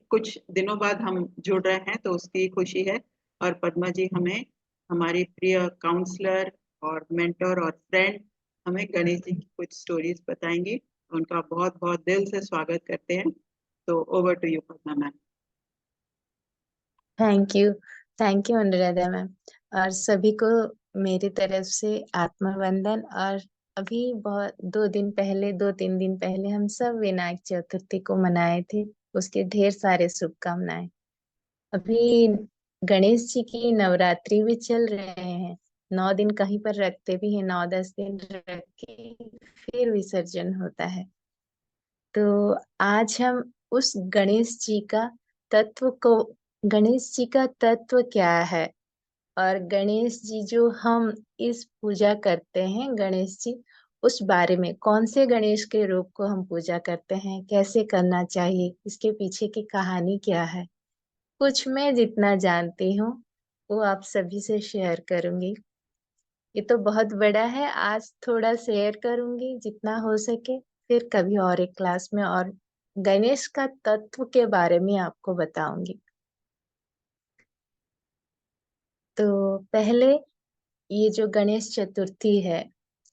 कुछ दिनों बाद हम जुड़ रहे हैं तो उसकी खुशी है। और पद्मा जी हमें, हमारी प्रिय काउंसलर और मेंटर और फ्रेंड, हमें गणेश जी की कुछ स्टोरीज बताएंगी। उनका बहुत बहुत दिल से स्वागत करते हैं। तो over to you Padma ma'am. Thank you. Thank you Anuradha ma'am. और सभी को मेरी तरफ से आत्मवंदन। और अभी बहुत 2 3 दिन पहले हम सब विनायक चतुर्थी को मनाए थे। उसके ढेर सारे शुभकामनाएं। अभी गणेश जी की नवरात्रि भी चल रहे हैं। 9 दिन कहीं पर रखते भी हैं, 9 10 दिन रख के फिर विसर्जन होता है। तो आज हम उस तत्व को गणेश जी का तत्व क्या है, और गणेश जी जो हम इस पूजा करते हैं, गणेश जी उस बारे में, कौन से गणेश के रूप को हम पूजा करते हैं, कैसे करना चाहिए, इसके पीछे की कहानी क्या है, कुछ मैं जितना जानती हूँ वो आप सभी से शेयर करूंगी। ये तो बहुत बड़ा है, आज थोड़ा शेयर करूंगी जितना हो सके। फिर कभी और एक क्लास में और गणेश का तत्व के बारे में आपको बताऊंगी। तो पहले, ये जो गणेश चतुर्थी है,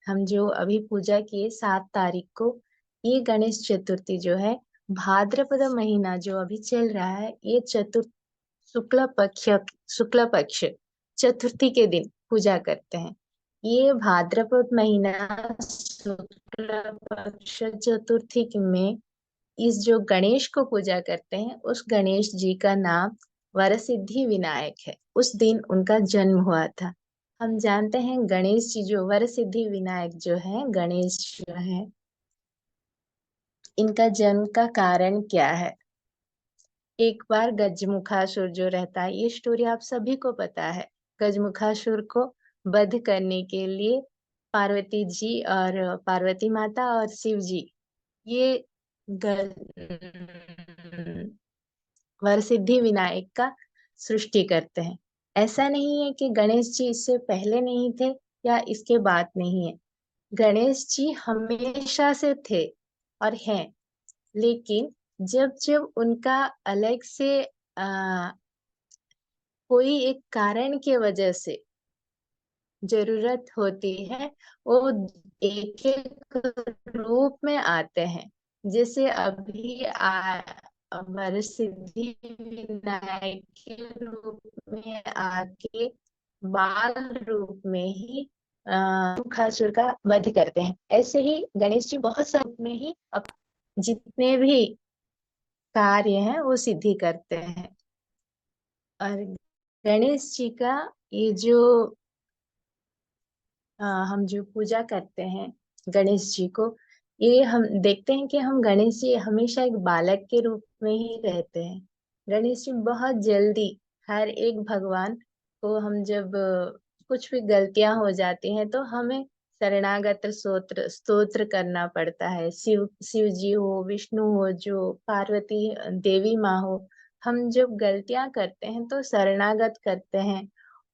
हम जो अभी पूजा किए 7 तारीख को, ये गणेश चतुर्थी जो है, भाद्रपद महीना जो अभी चल रहा है, ये चतुर्थ शुक्ल पक्ष शुक्ल पक्ष चतुर्थी के दिन पूजा करते हैं। ये भाद्रपद महीना शुक्ल पक्ष चतुर्थी में इस जो गणेश को पूजा करते हैं, उस गणेश जी का नाम वरसिद्धि विनायक है। उस दिन उनका जन्म हुआ था। हम जानते हैं गणेश जी जो वरसिद्धि विनायक जो है, गणेश जो है, इनका जन्म का कारण क्या है। एक बार गजमुखासुर जो रहता है, ये स्टोरी आप सभी को पता है। गजमुखासुर को वध करने के लिए पार्वती जी और पार्वती माता और शिव जी, ये वरसिद्धि विनायक का सृष्टि करते हैं। ऐसा नहीं है कि गणेश जी इससे पहले नहीं थे या इसके बाद नहीं है। गणेश जी हमेशा से थे और हैं। लेकिन जब जब उनका अलग से कोई एक कारण की वजह से जरूरत होती है, वो एक एक रूप में आते हैं। जैसे अभी वरसिद्धि विनायक के रूप में आके बाल रूप में ही मुखासुर का वध करते हैं। ऐसे ही गणेश जी बहुत सारे रूप में ही जितने भी कार्य हैं वो सिद्धि करते हैं। और गणेश जी का ये जो हम जो पूजा करते हैं गणेश जी को, ये हम देखते हैं कि हम गणेश जी हमेशा एक बालक के रूप में ही रहते हैं। गणेश जी बहुत जल्दी, हर एक भगवान को हम जब कुछ भी गलतियां हो जाती हैं तो हमें शरणागत स्तोत्र स्तोत्र करना पड़ता है। शिव जी हो, विष्णु हो, जो पार्वती देवी माँ हो, हम जब गलतियां करते हैं तो शरणागत करते हैं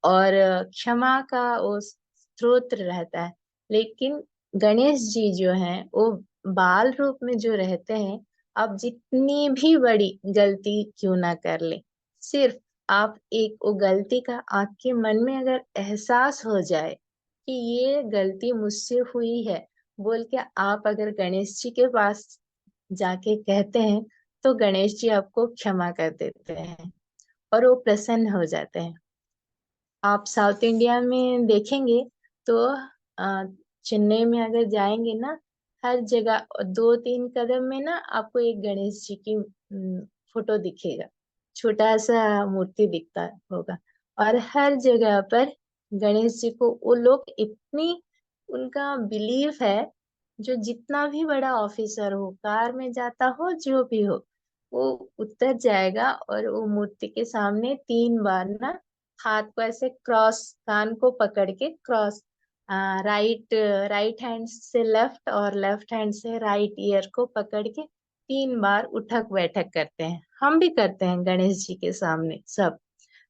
और क्षमा का वो स्त्रोत्र रहता है। लेकिन गणेश जी जो हैं वो बाल रूप में जो रहते हैं, आप जितनी भी बड़ी गलती क्यों ना कर ले, सिर्फ आप एक वो गलती का आपके मन में अगर एहसास हो जाए कि ये गलती मुझसे हुई है, बोल के आप अगर गणेश जी के पास जाके कहते हैं, तो गणेश जी आपको क्षमा कर देते हैं और वो प्रसन्न हो जाते हैं। आप साउथ इंडिया में देखेंगे तो अ, चेन्नई में अगर जाएंगे ना, हर जगह 2 3 कदम में ना आपको एक गणेश जी की फोटो दिखेगा। छोटा सा मूर्ति दिखता होगा। और हर जगह पर गणेश जी को वो लोग इतनी, उनका बिलीफ है, जो जितना भी बड़ा ऑफिसर हो, कार में जाता हो, जो भी हो, वो उतर जाएगा और वो मूर्ति के सामने 3 बार ना हाथ को ऐसे क्रॉस, कान को पकड़ के क्रॉस, राइट राइट हैंड से लेफ्ट और लेफ्ट हैंड से राइट ईयर को पकड़ के 3 बार उठक बैठक करते हैं। हम भी करते हैं गणेश जी के सामने सब।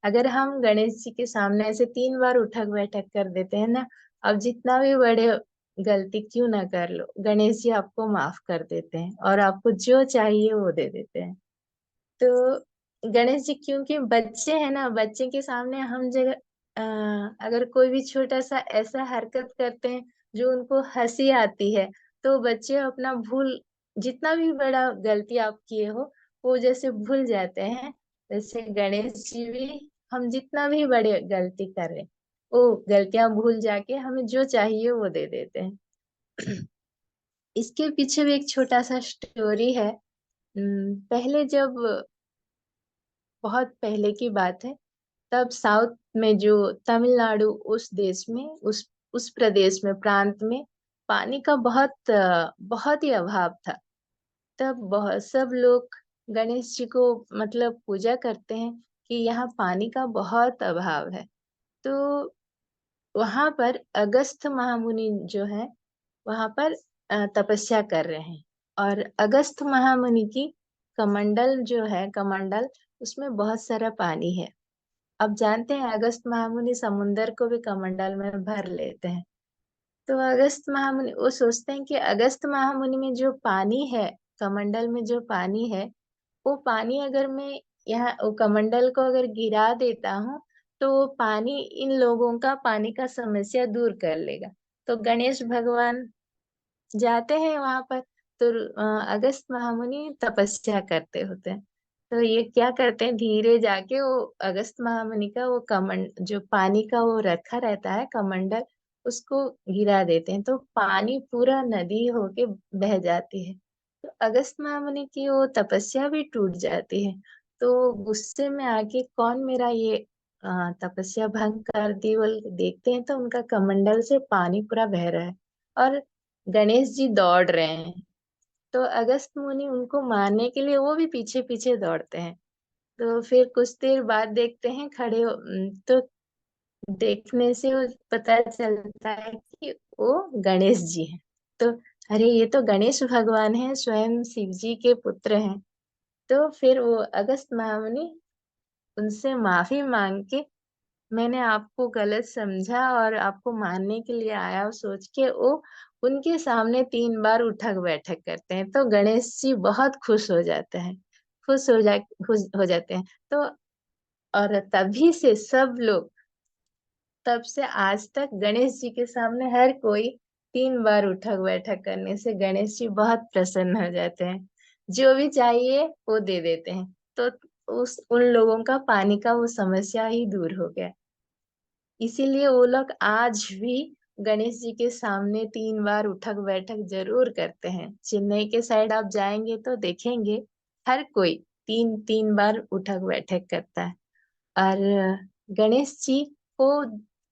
अगर हम गणेश जी के सामने ऐसे 3 बार उठक बैठक कर देते हैं ना, अब जितना भी बड़े गलती क्यों ना कर लो, गणेश जी आपको माफ कर देते हैं और आपको जो चाहिए वो दे देते हैं। तो गणेश जी क्योंकि बच्चे हैं ना, बच्चे के सामने हम जगह अगर कोई भी छोटा सा ऐसा हरकत करते हैं जो उनको हंसी आती है, तो बच्चे अपना भूल, जितना भी बड़ा गलती आप किए हो वो जैसे भूल जाते हैं। जैसे गणेश जी भी हम जितना भी बड़े गलती कर रहे हैं, वो गलतियां भूल जाके हमें जो चाहिए वो दे देते हैं। इसके पीछे भी एक छोटा सा स्टोरी है। पहले जब, बहुत पहले की बात है, तब साउथ में जो तमिलनाडु, उस देश में, उस प्रदेश में, प्रांत में पानी का बहुत ही अभाव था। तब बहुत सब लोग गणेश जी को मतलब पूजा करते हैं कि यहाँ पानी का बहुत अभाव है। तो वहां पर अगस्त्य महामुनि जो है वहां पर तपस्या कर रहे हैं। और अगस्त्य महामुनि की कमंडल जो है, कमंडल, उसमें बहुत सारा पानी है। अब जानते हैं अगस्त्य महामुनि समुंदर को भी कमंडल में भर लेते हैं। तो अगस्त्य महामुनि वो सोचते हैं कि अगस्त्य महामुनि में जो पानी है, कमंडल में जो पानी है, वो पानी अगर मैं यहाँ वो कमंडल को अगर गिरा देता हूँ तो वो पानी इन लोगों का पानी का समस्या दूर कर लेगा। तो गणेश भगवान जाते हैं वहां पर। तो अगस्त महामुनि तपस्या करते होते हैं। तो ये क्या करते हैं, धीरे जाके वो अगस्त महामुनि का वो कमंड, जो पानी का वो रखा रहता है कमंडल, उसको गिरा देते हैं। तो पानी पूरा नदी होके बह जाती है। तो अगस्त महामुनि की वो तपस्या भी टूट जाती है। तो गुस्से में आके कौन मेरा ये तपस्या भंग कर दी, बोल के देखते हैं तो उनका कमंडल से पानी पूरा बह रहा है और गणेश जी दौड़ रहे हैं। तो अगस्त मुनि उनको मारने के लिए वो भी पीछे पीछे दौड़ते हैं। तो फिर कुछ देर बाद देखते हैं तो देखने से वो पता चलता है कि वो गणेश जी हैं। तो अरे ये तो गणेश भगवान है, स्वयं शिव जी के पुत्र हैं। तो फिर वो अगस्त महामुनि उनसे माफी मांग के, मैंने आपको गलत समझा और आपको मारने के लिए आया और सोच के वो उनके सामने 3 बार उठक बैठक करते हैं। तो गणेश जी बहुत खुश हो जाते हैं, खुश हो जाते हैं। तो और तभी से सब लोग, तब से आज तक गणेश जी के सामने हर कोई 3 बार उठक बैठक करने से गणेश जी बहुत प्रसन्न हो जाते हैं। जो भी चाहिए वो दे देते हैं। तो उस उन लोगों का पानी का वो समस्या ही दूर हो गया। इसीलिए वो लोग आज भी गणेश जी के सामने 3 बार उठक बैठक जरूर करते हैं। चेन्नई के साइड आप जाएंगे तो देखेंगे हर कोई 3 3 बार उठक बैठक करता है। और गणेश जी को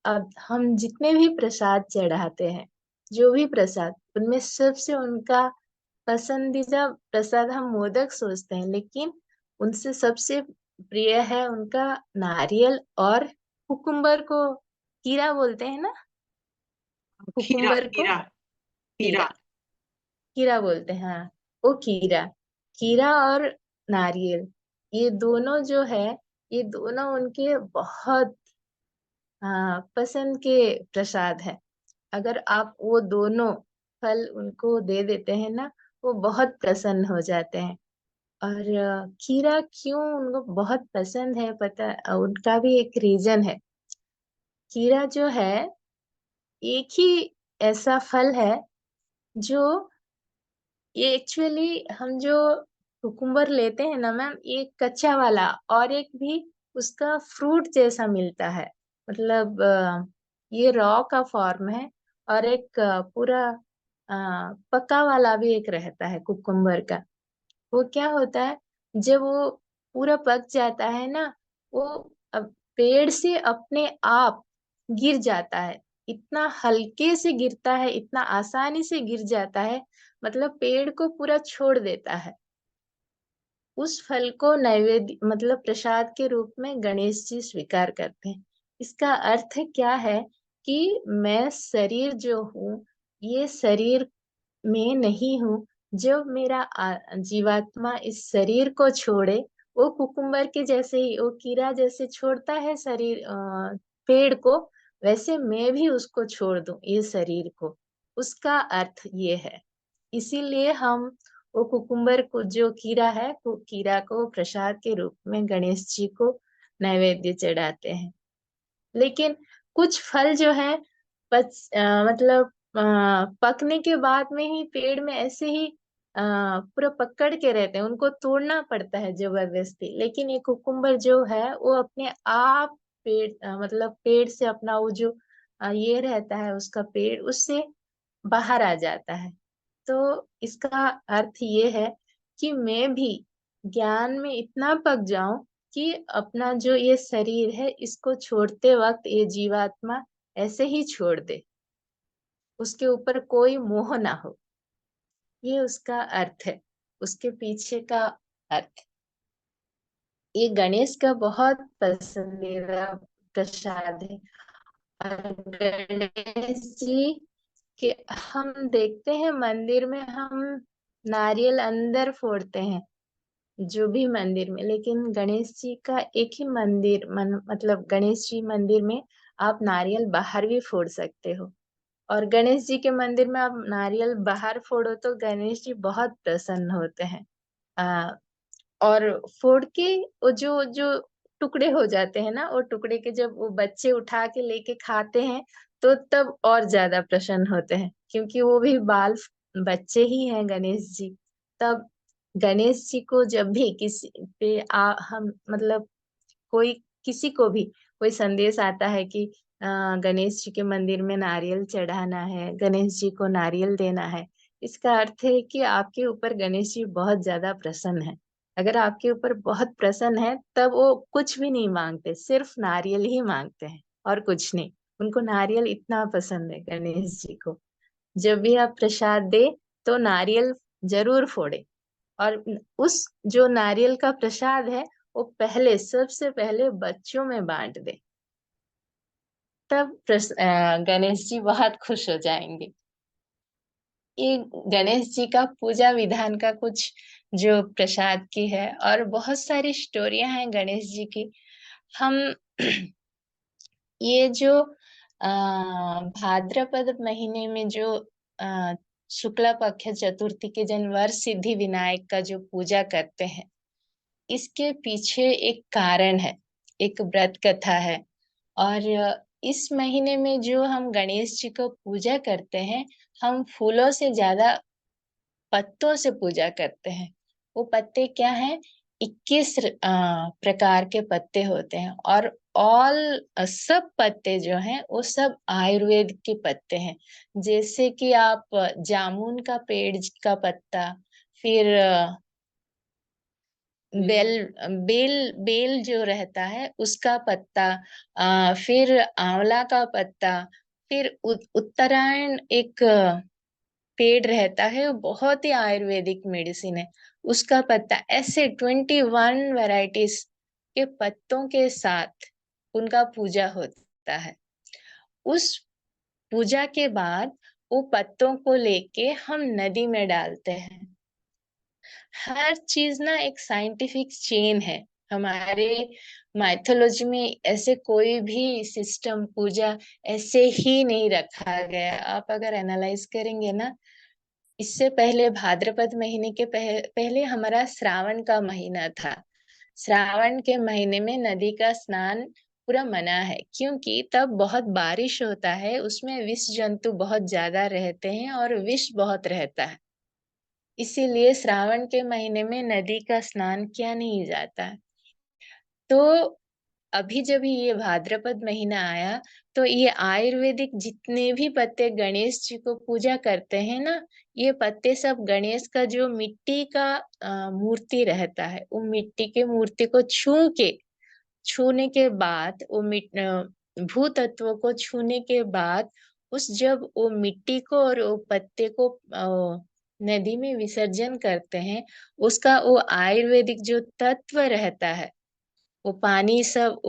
अब हम जितने भी प्रसाद चढ़ाते हैं, जो भी प्रसाद, उनमें सबसे उनका पसंदीदा प्रसाद हम मोदक सोचते हैं, लेकिन उनसे सबसे प्रिय है उनका नारियल और कुकुम्बर को, कीरा बोलते हैं ना, खीरा कुकुम्बर को खीरा कीरा, खीरा। कीरा बोलते हैं, हाँ। वो कीरा, कीरा और नारियल, ये दोनों जो है, ये दोनों उनके बहुत पसंद के प्रसाद है। अगर आप वो दोनों फल उनको दे देते हैं ना, वो बहुत प्रसन्न हो जाते हैं। और खीरा क्यों उनको बहुत पसंद है, पता, उनका भी एक रीजन है। खीरा जो है एक ही ऐसा फल है जो, ये एक्चुअली हम जो कुकुम्बर लेते हैं ना मैम, ये कच्चा वाला, और एक भी उसका फ्रूट जैसा मिलता है। मतलब ये रॉ का फॉर्म है। और एक पूरा पका वाला भी एक रहता है कुकुम्बर का। वो क्या होता है, जब वो पूरा पक जाता है ना, वो अब पेड़ से अपने आप गिर जाता है। इतना हल्के से गिरता है, इतना आसानी से गिर जाता है, मतलब पेड़ को पूरा छोड़ देता है। उस फल को नैवेद्य मतलब प्रसाद के रूप में गणेश जी स्वीकार करते हैं। इसका अर्थ क्या है कि मैं शरीर जो हूँ, ये शरीर में नहीं हूँ। जब मेरा जीवात्मा इस शरीर को छोड़े, वो कुकुम्बर के जैसे ही, वो कीड़ा जैसे छोड़ता है शरीर पेड़ को, वैसे मैं भी उसको छोड़ दूं, ये शरीर को। उसका अर्थ ये है। इसीलिए हम वो कुकुम्बर को जो कीड़ा है, वो कीड़ा को प्रसाद के रूप में गणेश जी को नैवेद्य चढ़ाते हैं। लेकिन कुछ फल जो है मतलब पकने के बाद में ही पेड़ में ऐसे ही पूरा पकड़ के रहते हैं, उनको तोड़ना पड़ता है जबरदस्ती। लेकिन ये कुकुम्बर जो है वो अपने आप मतलब पेड़ से अपना वो जो ये रहता है उसका पेड़, उससे बाहर आ जाता है। तो इसका अर्थ ये है कि मैं भी ज्ञान में इतना पक जाऊं कि अपना जो ये शरीर है इसको छोड़ते वक्त ये जीवात्मा ऐसे ही छोड़ दे, उसके ऊपर कोई मोह ना हो। ये उसका अर्थ है, उसके पीछे का अर्थ। ये गणेश का बहुत पसंदीदा प्रसाद है। और गणेश जी के हम देखते हैं मंदिर में हम नारियल अंदर फोड़ते हैं, जो भी मंदिर में, लेकिन गणेश जी का एक ही मतलब गणेश जी मंदिर में आप नारियल बाहर भी फोड़ सकते हो। और गणेश जी के मंदिर में आप नारियल बाहर फोड़ो तो गणेश जी बहुत प्रसन्न होते हैं। आ, और फोड़ के वो जो जो टुकड़े हो जाते हैं ना, वो टुकड़े के जब वो बच्चे उठा के लेके खाते हैं तो तब और ज्यादा प्रसन्न होते हैं, क्योंकि वो भी बाल बच्चे ही हैं गणेश जी। तब गणेश जी को जब भी किसी पे हम मतलब कोई किसी को भी कोई संदेश आता है कि गणेश जी के मंदिर में नारियल चढ़ाना है, गणेश जी को नारियल देना है, इसका अर्थ है कि आपके ऊपर गणेश जी बहुत ज्यादा प्रसन्न है। अगर आपके ऊपर बहुत प्रसन्न है तब वो कुछ भी नहीं मांगते, सिर्फ नारियल ही मांगते हैं और कुछ नहीं। उनको नारियल इतना पसंद है गणेश जी को। जब भी आप प्रसाद दे तो नारियल जरूर फोड़े। और उस जो नारियल का प्रसाद है वो पहले सबसे पहले बच्चों में बांट दे, तब गणेश जी बहुत खुश हो जाएंगे। ये गणेश जी का पूजा विधान का कुछ जो प्रसाद की है, और बहुत सारी स्टोरियां हैं गणेश जी की। हम ये जो भाद्रपद महीने में जो आ, शुक्ला पक्ष चतुर्थी के दिन वर सिद्धि विनायक का जो पूजा करते हैं, इसके पीछे एक कारण है, एक व्रत कथा है। और इस महीने में जो हम गणेश जी को पूजा करते हैं, हम फूलों से ज्यादा पत्तों से पूजा करते हैं। वो पत्ते क्या हैं? 21 प्रकार के पत्ते होते हैं। और ऑल सब पत्ते जो हैं वो सब आयुर्वेद के पत्ते हैं। जैसे कि आप जामुन का पेड़ का पत्ता, फिर बेल बेल बेल जो रहता है उसका पत्ता, फिर आंवला का पत्ता, फिर उत्तरायण एक पेड़ रहता है, वो बहुत ही आयुर्वेदिक मेडिसिन है, उसका पत्ता। ऐसे 21 वैरायटीज के पत्तों के साथ उनका पूजा होता है। उस पूजा के बाद वो पत्तों को लेके हम नदी में डालते हैं। हर चीज ना एक साइंटिफिक चेन है। हमारे माइथोलॉजी में ऐसे कोई भी सिस्टम पूजा ऐसे ही नहीं रखा गया। आप अगर एनालाइज करेंगे ना, इससे पहले भाद्रपद महीने के पहले हमारा श्रावण का महीना था। श्रावण के महीने में नदी का स्नान पूरा मना है, क्योंकि तब बहुत बारिश होता है, उसमें विष जंतु बहुत ज्यादा रहते हैं और विष बहुत रहता है। इसीलिए श्रावण के महीने में नदी का स्नान किया नहीं जाता। तो अभी जब ये भाद्रपद महीना आया तो ये आयुर्वेदिक जितने भी पत्ते गणेश जी को पूजा करते हैं ना, ये पत्ते सब गणेश का जो मिट्टी का मूर्ति रहता है, वो मिट्टी के मूर्ति को छूने के बाद वो भू तत्वों को छूने के बाद उस जब वो मिट्टी को और वो पत्ते को नदी में विसर्जन करते हैं, उसका वो आयुर्वेदिक जो तत्व रहता है, वो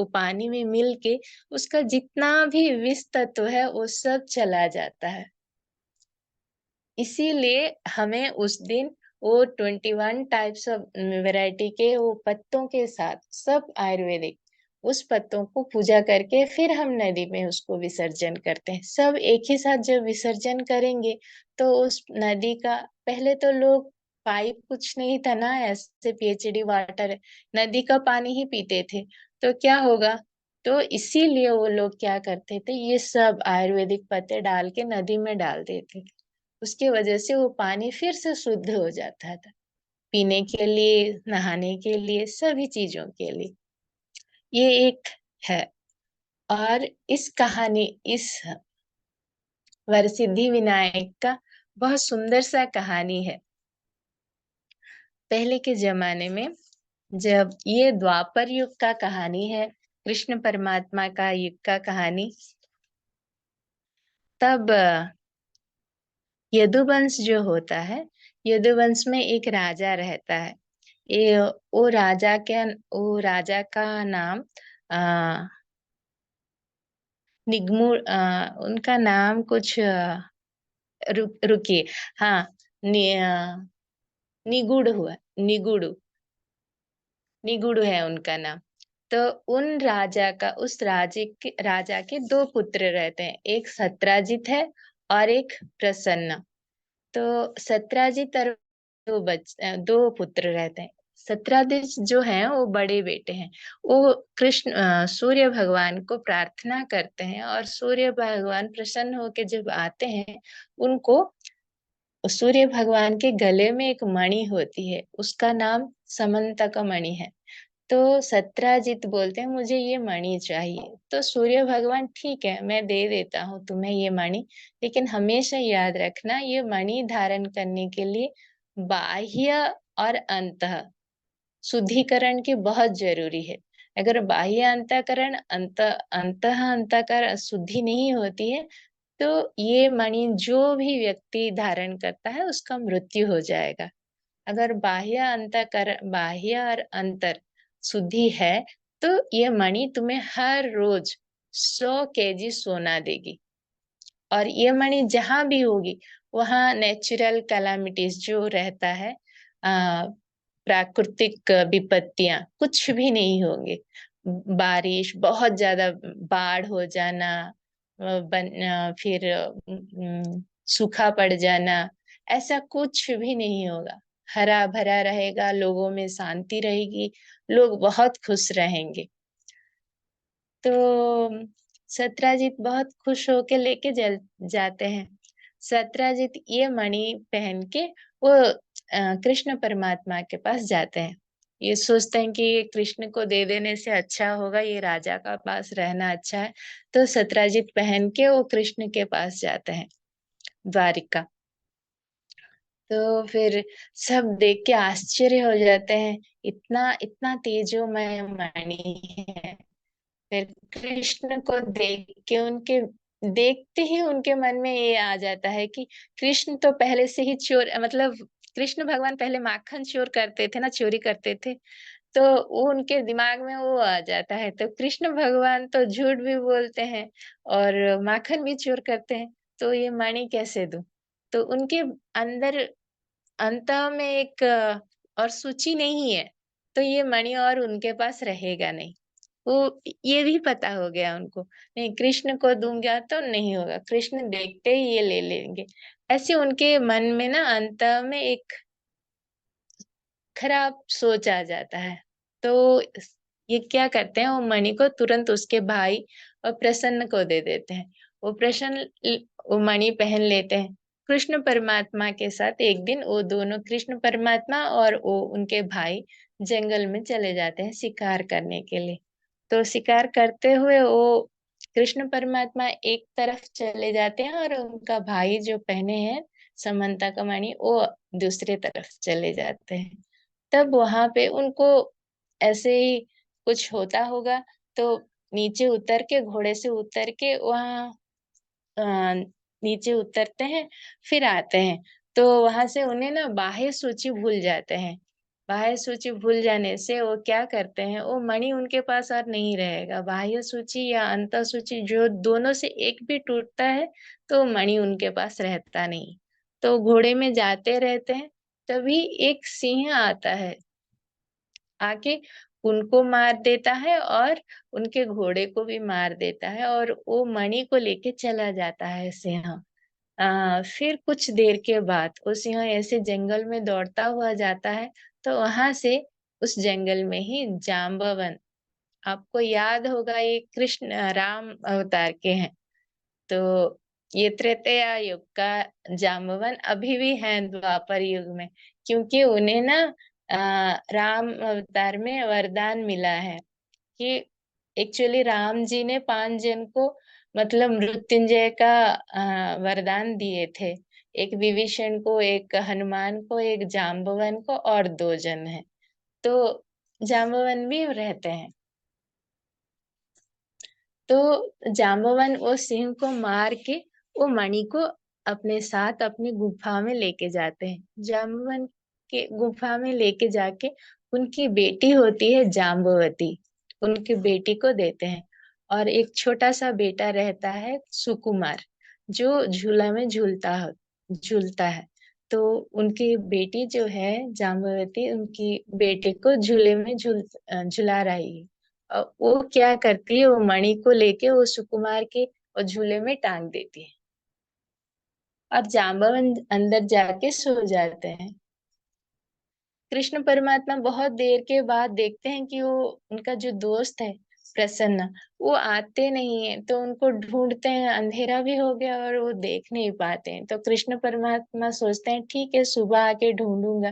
पानी में मिल के उसका जितना भी विष तत्व है वो सब चला जाता है। इसीलिए हमें उस दिन वो 21 टाइप्स ऑफ वैरायटी के वो पत्तों के साथ, सब आयुर्वेदिक, उस पत्तों को पूजा करके फिर हम नदी में उसको विसर्जन करते हैं। सब एक ही साथ जब विसर्जन करेंगे तो उस नदी का, पहले तो लोग पाइप कुछ नहीं था ना, ऐसे पीएचडी वाटर, नदी का पानी ही पीते थे। तो क्या होगा, तो इसीलिए वो लोग क्या करते थे, ये सब आयुर्वेदिक पत्ते डाल के नदी में डाल देते थे। उसके वजह से वो पानी फिर से शुद्ध हो जाता था, पीने के लिए, नहाने के लिए, सभी चीजों के लिए। ये एक है। और इस कहानी, इस वरसिद्धि विनायक का बहुत सुंदर सा कहानी है। पहले के जमाने में, जब ये द्वापर युग का कहानी है, कृष्ण परमात्मा का युग का कहानी, तब यदुवंश जो होता है, यदुवंश में एक राजा रहता है। ये वो राजा का नाम आ, उनका नाम कुछ रुकिए, हाँ, निगुड़ हुआ, निगुड़ु, निगुड़ु है उनका नाम। तो उन राजा का, उस राजा के दो पुत्र रहते हैं, एक सत्राजित है और एक प्रसन्न। तो सत्राजित और दो पुत्र रहते हैं। सत्राजित जो है वो बड़े बेटे हैं। वो सूर्य भगवान को प्रार्थना करते हैं, और सूर्य भगवान प्रसन्न होकर जब आते हैं, उनको सूर्य भगवान के गले में एक मणि होती है, उसका नाम समंतक मणि है। तो सत्राजित बोलते हैं मुझे ये मणि चाहिए। तो सूर्य भगवान, ठीक है, मैं दे देता हूँ तुम्हें ये मणि, लेकिन हमेशा याद रखना, ये मणि धारण करने के लिए बाह्य और अंतः शुद्धिकरण की बहुत जरूरी है। अगर बाह्य अंतःकरण, अंतः अंतःकरण शुद्धि नहीं होती है, तो ये मणि जो भी व्यक्ति धारण करता है उसका मृत्यु हो जाएगा। अगर बाह्य और अंतर शुद्धि है, तो ये मणि तुम्हें हर रोज 100 केजी सोना देगी। और ये मणि जहां भी होगी, वहां नेचुरल कैलामिटीज जो रहता है, प्राकृतिक विपत्तियां कुछ भी नहीं होंगे। बारिश, बहुत ज्यादा बाढ़ हो जाना, फिर सूखा पड़ जाना, ऐसा कुछ भी नहीं होगा। हरा भरा रहेगा, लोगों में शांति रहेगी, लोग बहुत खुश रहेंगे। तो सत्राजित बहुत खुश होके लेके जाते हैं। सत्राजित ये मणि पहन के वो कृष्ण परमात्मा के पास जाते हैं। ये सोचते हैं कि ये कृष्ण को दे देने से अच्छा होगा, ये राजा का पास रहना अच्छा है। तो सत्राजित पहन के वो कृष्ण के पास जाते हैं, द्वारिका। तो फिर सब देख के आश्चर्य हो जाते हैं, इतना इतना तेजोमय मणि है। फिर कृष्ण को देख के, उनके देखते ही उनके मन में ये आ जाता है कि कृष्ण तो पहले से ही चोर, मतलब कृष्ण भगवान पहले माखन चोर करते थे ना, चोरी करते थे। तो वो उनके दिमाग में वो आ जाता है, तो कृष्ण भगवान तो झूठ भी बोलते हैं और माखन भी चोर करते हैं, तो ये मणि कैसे दूं। तो उनके अंदर अंत में एक और सूची नहीं है, तो ये मणि और उनके पास रहेगा नहीं। वो ये भी पता हो गया उनको, नहीं कृष्ण को दूंगा तो नहीं होगा, कृष्ण देखते ही ये ले लेंगे। ऐसे उनके मन में ना अंत में एक खराब सोच आ जाता है। तो ये क्या करते हैं, वो मणि को तुरंत उसके भाई और प्रसन्न को दे देते हैं। वो प्रसन्न वो मणि पहन लेते हैं। कृष्ण परमात्मा के साथ एक दिन वो दोनों, कृष्ण परमात्मा और वो उनके भाई, जंगल में चले जाते हैं शिकार करने के लिए। तो शिकार करते हुए वो कृष्ण परमात्मा एक तरफ चले जाते हैं, और उनका भाई जो पहने हैं समंता का मणि, वो दूसरे तरफ चले जाते हैं। तब वहां पे उनको ऐसे ही कुछ होता होगा, तो नीचे उतर के, घोड़े से उतर के वहाँ नीचे उतरते हैं, फिर आते हैं। तो वहां से उन्हें ना बाह्य सूची भूल जाते हैं। बाह्य सूची भूल जाने से वो क्या करते हैं, वो मणि उनके पास और नहीं रहेगा। बाह्य सूची या अंत सूची, जो दोनों से एक भी टूटता है तो मणि उनके पास रहता नहीं। तो घोड़े में जाते रहते हैं, तभी एक सिंह आता है, आके उनको मार देता है और उनके घोड़े को भी मार देता है, और वो मणि को लेके चला जाता है सिंह। फिर कुछ देर के बाद वो सिंह ऐसे जंगल में दौड़ता हुआ जाता है, तो वहां से उस जंगल में ही जाम्बवन, आपको याद होगा ये कृष्ण राम अवतार के हैं, तो ये त्रेतया युग का जाम्बवन अभी भी है द्वापर युग में, क्योंकि उन्हें ना राम अवतार में वरदान मिला है कि एक्चुअली राम जी ने 5 जन को मतलब मृत्युंजय का वरदान दिए थे। एक विभीषण को, एक हनुमान को, एक जाम्बवन को और 2 जन हैं। तो जाम्बवन भी रहते हैं। तो जाम्बवन वो सिंह को मार के वो मणि को अपने साथ अपनी गुफा में लेके जाते हैं। जाम्बवन के गुफा में लेके जाके उनकी बेटी होती है जाम्बवती, उनकी बेटी को देते हैं। और एक छोटा सा बेटा रहता है सुकुमार, जो झूला में झूलता है। तो उनकी बेटी जो है जाम्बवती, उनकी बेटे को झूले में झुला रही है। वो क्या करती है, वो मणि को लेके वो सुकुमार के और झूले में टांग देती है और जाम्बवन अंदर जाके सो जाते हैं। कृष्ण परमात्मा बहुत देर के बाद देखते हैं कि वो उनका जो दोस्त है प्रसन्न, वो आते नहीं है, तो उनको ढूंढते हैं। अंधेरा भी हो गया और वो देख नहीं पाते हैं, तो कृष्ण परमात्मा सोचते हैं ठीक है सुबह आके ढूंढूंगा।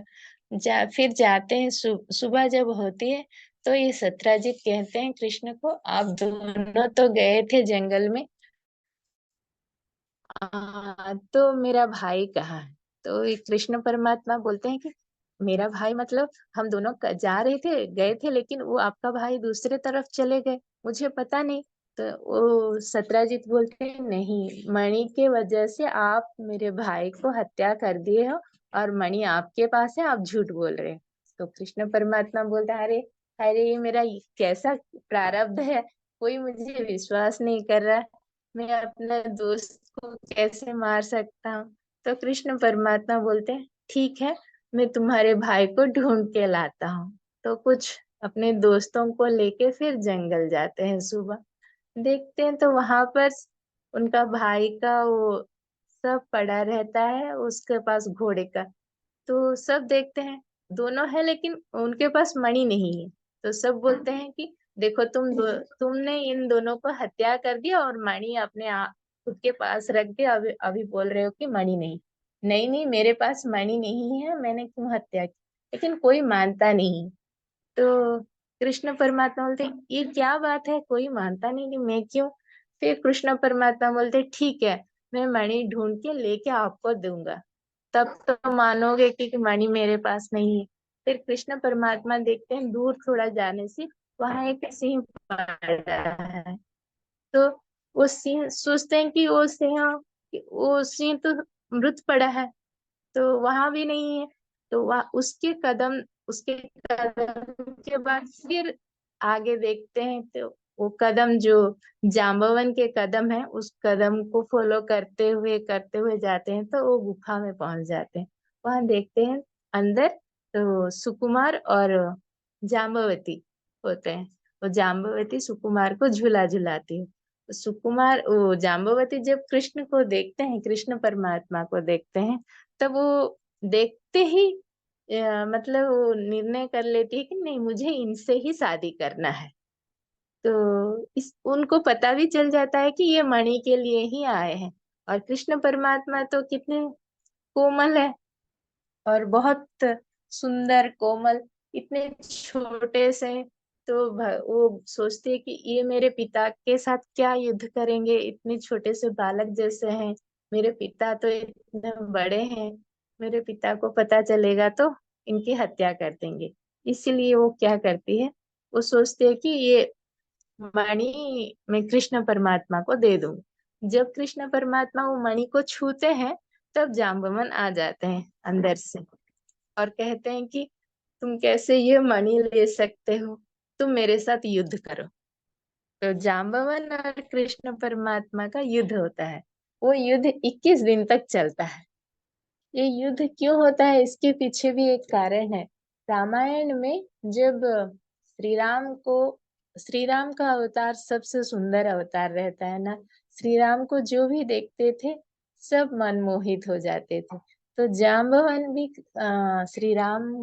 फिर जाते हैं। सुबह जब होती है तो ये सत्राजित कहते हैं कृष्ण को, आप दोनों तो गए थे जंगल में, तो मेरा भाई कहाँ है? तो ये कृष्ण परमात्मा बोलते हैं कि मेरा भाई मतलब हम दोनों जा रहे थे, गए थे, लेकिन वो आपका भाई दूसरे तरफ चले गए, मुझे पता नहीं। तो वो सत्राजित बोलते हैं नहीं, मणि के वजह से आप मेरे भाई को हत्या कर दिए हो और मणि आपके पास है, आप झूठ बोल रहे हो। तो कृष्ण परमात्मा बोलता है अरे अरे ये मेरा कैसा प्रारब्ध है, कोई मुझे विश्वास नहीं कर रहा, मैं अपने दोस्त को कैसे मार सकता हूँ। तो कृष्ण परमात्मा बोलते हैं ठीक है, मैं तुम्हारे भाई को ढूंढ के लाता हूँ। तो कुछ अपने दोस्तों को लेके फिर जंगल जाते हैं। सुबह देखते हैं तो वहां पर उनका भाई का वो सब पड़ा रहता है, उसके पास घोड़े का। तो सब देखते हैं दोनों है, लेकिन उनके पास मणि नहीं है। तो सब बोलते हैं कि देखो तुमने इन दोनों को हत्या कर दिया और मणि अपने खुद के पास रख दिया, अभी अभी बोल रहे हो कि मणि नहीं। नहीं नहीं, मेरे पास मणि नहीं है, मैंने क्यों हत्या की? लेकिन कोई मानता नहीं। तो कृष्ण परमात्मा बोलते ये क्या बात है, कोई मानता नहीं कि मैं क्यों? फिर कृष्ण परमात्मा बोलते ठीक है, मैं मणि ढूंढ के लेके आपको दूंगा, तब तो मानोगे कि मणि मेरे पास नहीं है। फिर कृष्ण परमात्मा देखते हैं दूर थोड़ा जाने से वहां एक सिंह पड़ा है। तो वो सिंह सोचते हैं कि वो सिंह तो मृत पड़ा है, तो वहां भी नहीं है। तो वह उसके कदम के बाद फिर आगे देखते हैं, तो वो कदम जो जाम्बवन के कदम है, उस कदम को फॉलो करते हुए जाते हैं, तो वो गुफा में पहुंच जाते हैं। वहां देखते हैं अंदर तो सुकुमार और जाम्बवती होते हैं। वो जाम्बवती सुकुमार को झूला झुलाती है। तो सुकुमार वो जाम्बवती जब कृष्ण को देखते हैं, कृष्ण परमात्मा को देखते हैं, तब वो देखते ही मतलब वो निर्णय कर लेती है कि नहीं, मुझे इनसे ही शादी करना है। तो इस उनको पता भी चल जाता है कि ये मणि के लिए ही आए हैं। और कृष्ण परमात्मा तो कितने कोमल है और बहुत सुंदर कोमल, इतने छोटे से। तो वो सोचते हैं कि ये मेरे पिता के साथ क्या युद्ध करेंगे, इतने छोटे से बालक जैसे हैं, मेरे पिता तो इतने बड़े हैं, मेरे पिता को पता चलेगा तो इनकी हत्या कर देंगे। इसीलिए वो क्या करती है, वो सोचते है कि ये मणि मैं कृष्ण परमात्मा को दे दूं। जब कृष्ण परमात्मा वो मणि को छूते हैं, तब जाम्बवन आ जाते हैं अंदर से और कहते हैं कि तुम कैसे ये मणि ले सकते हो, तुम मेरे साथ युद्ध करो। तो जाम्बवन और कृष्ण परमात्मा का युद्ध होता है। वो युद्ध 21 दिन तक चलता है। ये युद्ध क्यों होता है, इसके पीछे भी एक कारण है। रामायण में जब श्री राम को श्री राम का अवतार सबसे सुंदर अवतार रहता है ना, श्री राम को जो भी देखते थे सब मनमोहित हो जाते थे। तो जाम्बवान भी श्री राम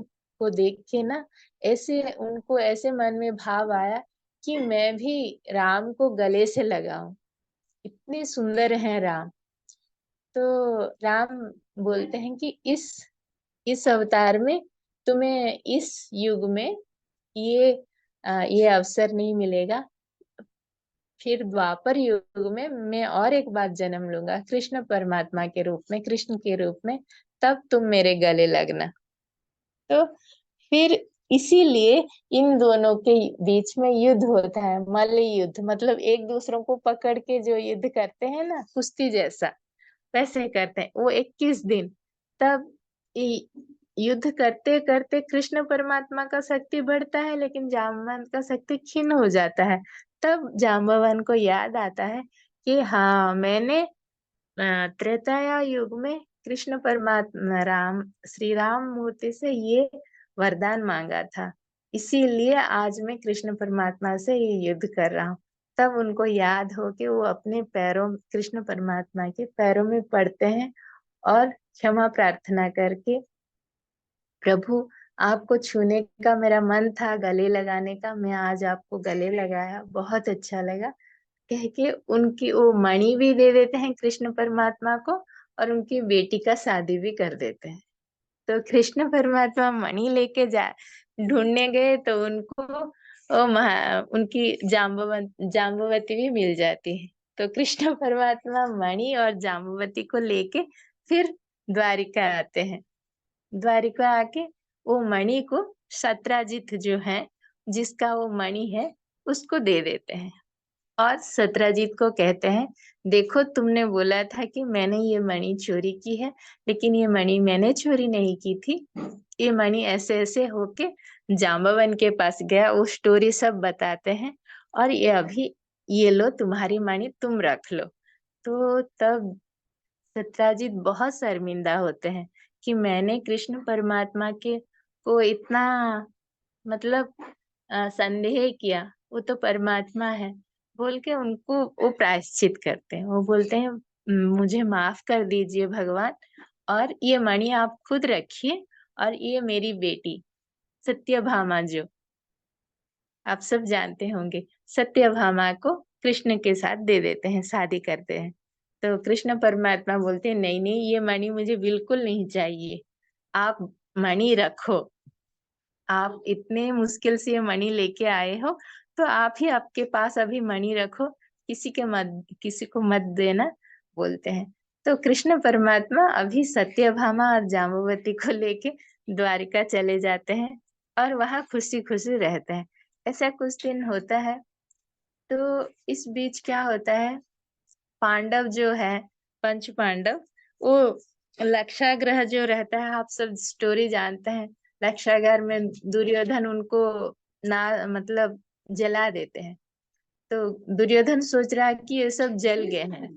को देख के ना ऐसे उनको ऐसे मन में भाव आया कि मैं भी राम को गले से लगाऊं, इतने सुंदर हैं राम। तो राम बोलते हैं कि इस अवतार में तुम्हें इस युग में ये अवसर नहीं मिलेगा। फिर द्वापर युग में मैं और एक बार जन्म लूंगा कृष्ण परमात्मा के रूप में, कृष्ण के रूप में, तब तुम मेरे गले लगना। तो फिर इसीलिए इन दोनों के बीच में युद्ध होता है, मल्ल युद्ध, मतलब एक दूसरों को पकड़ के जो युद्ध करते हैं ना, कुश्ती जैसा वैसे करते हैं वो 21 दिन। तब युद्ध करते करते कृष्ण परमात्मा का शक्ति बढ़ता है, लेकिन जाम्बवान का शक्ति क्षीण हो जाता है। तब जाम्बवान को याद आता है कि हाँ, मैंने त्रेता युग में कृष्ण परमात्मा श्री राम मूर्ति से ये वरदान मांगा था, इसीलिए आज मैं कृष्ण परमात्मा से ये युद्ध कर रहा हूँ। तब उनको याद हो कि वो अपने पैरों, कृष्ण परमात्मा के पैरों में पड़ते हैं और क्षमा प्रार्थना करके, प्रभु आपको छूने का मेरा मन था, गले लगाने का, मैं आज आपको गले लगाया, बहुत अच्छा लगा, कह के उनकी वो मणि भी दे देते हैं कृष्ण परमात्मा को, और उनकी बेटी का शादी भी कर देते हैं। तो कृष्ण परमात्मा मणि लेके जा ढूंढने गए तो उनको उनकी जाम्बवती भी मिल जाती है। तो कृष्ण परमात्मा मणि और जाम्बवती को लेके फिर द्वारिका आते हैं। द्वारिका आके वो मणि को सत्राजित जो है, जिसका वो मणि है, उसको दे देते हैं और सत्राजीत को कहते हैं, देखो तुमने बोला था कि मैंने ये मणि चोरी की है, लेकिन ये मणि मैंने चोरी नहीं की थी। ये मणि ऐसे ऐसे होके जाम्बवन के पास गया, वो स्टोरी सब बताते हैं, और ये अभी ये लो तुम्हारी मणि, तुम रख लो। तो तब सत्राजीत बहुत शर्मिंदा होते हैं कि मैंने कृष्ण परमात्मा के को इतना, मतलब संदेह किया, वो तो परमात्मा है बोल के उनको वो प्रायश्चित करते हैं। वो बोलते हैं, मुझे माफ कर दीजिए भगवान, और ये मणि आप खुद रखिए, और ये मेरी बेटी सत्यभामा, जो आप सब जानते होंगे, सत्यभामा को कृष्ण के साथ दे देते हैं, शादी करते हैं। तो कृष्ण परमात्मा बोलते हैं, नहीं नहीं, ये मणि मुझे बिल्कुल नहीं चाहिए, आप मणि रखो, आप इतने मुश्किल से ये मणि लेके आए हो, तो आप ही आपके पास अभी मणि रखो, किसी को मत देना, बोलते हैं। तो कृष्ण परमात्मा अभी सत्यभामा और जाम्बवती को लेके द्वारिका चले जाते हैं और वहां खुशी खुशी रहते हैं। ऐसा कुछ दिन होता है। तो इस बीच क्या होता है, पांडव जो है, पंच पांडव, वो लक्षाग्रह जो रहता है, आप सब स्टोरी जानते हैं। लक्षागार में दुर्योधन उनको ना, मतलब जला देते हैं। तो दुर्योधन सोच रहा है कि ये सब जल गए हैं।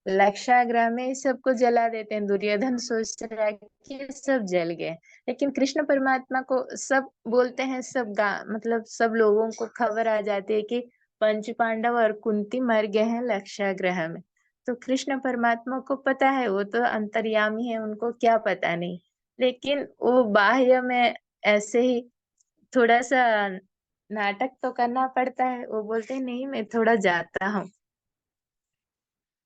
लक्षाग्रह में सबको जला देते हैं, दुर्योधन सोच रहा है कि ये सब जल गए, लेकिन कृष्ण परमात्मा को सब बोलते हैं, मतलब सब लोगों को खबर आ जाती है कि पंच पांडव और कुंती मर गए हैं लक्षाग्रह में। तो कृष्ण परमात्मा को पता है, वो तो अंतर्यामी है, उनको क्या पता नहीं, लेकिन वो बाह्य में ऐसे ही थोड़ा सा नाटक तो करना पड़ता है। वो बोलते हैं, नहीं मैं थोड़ा जाता हूँ,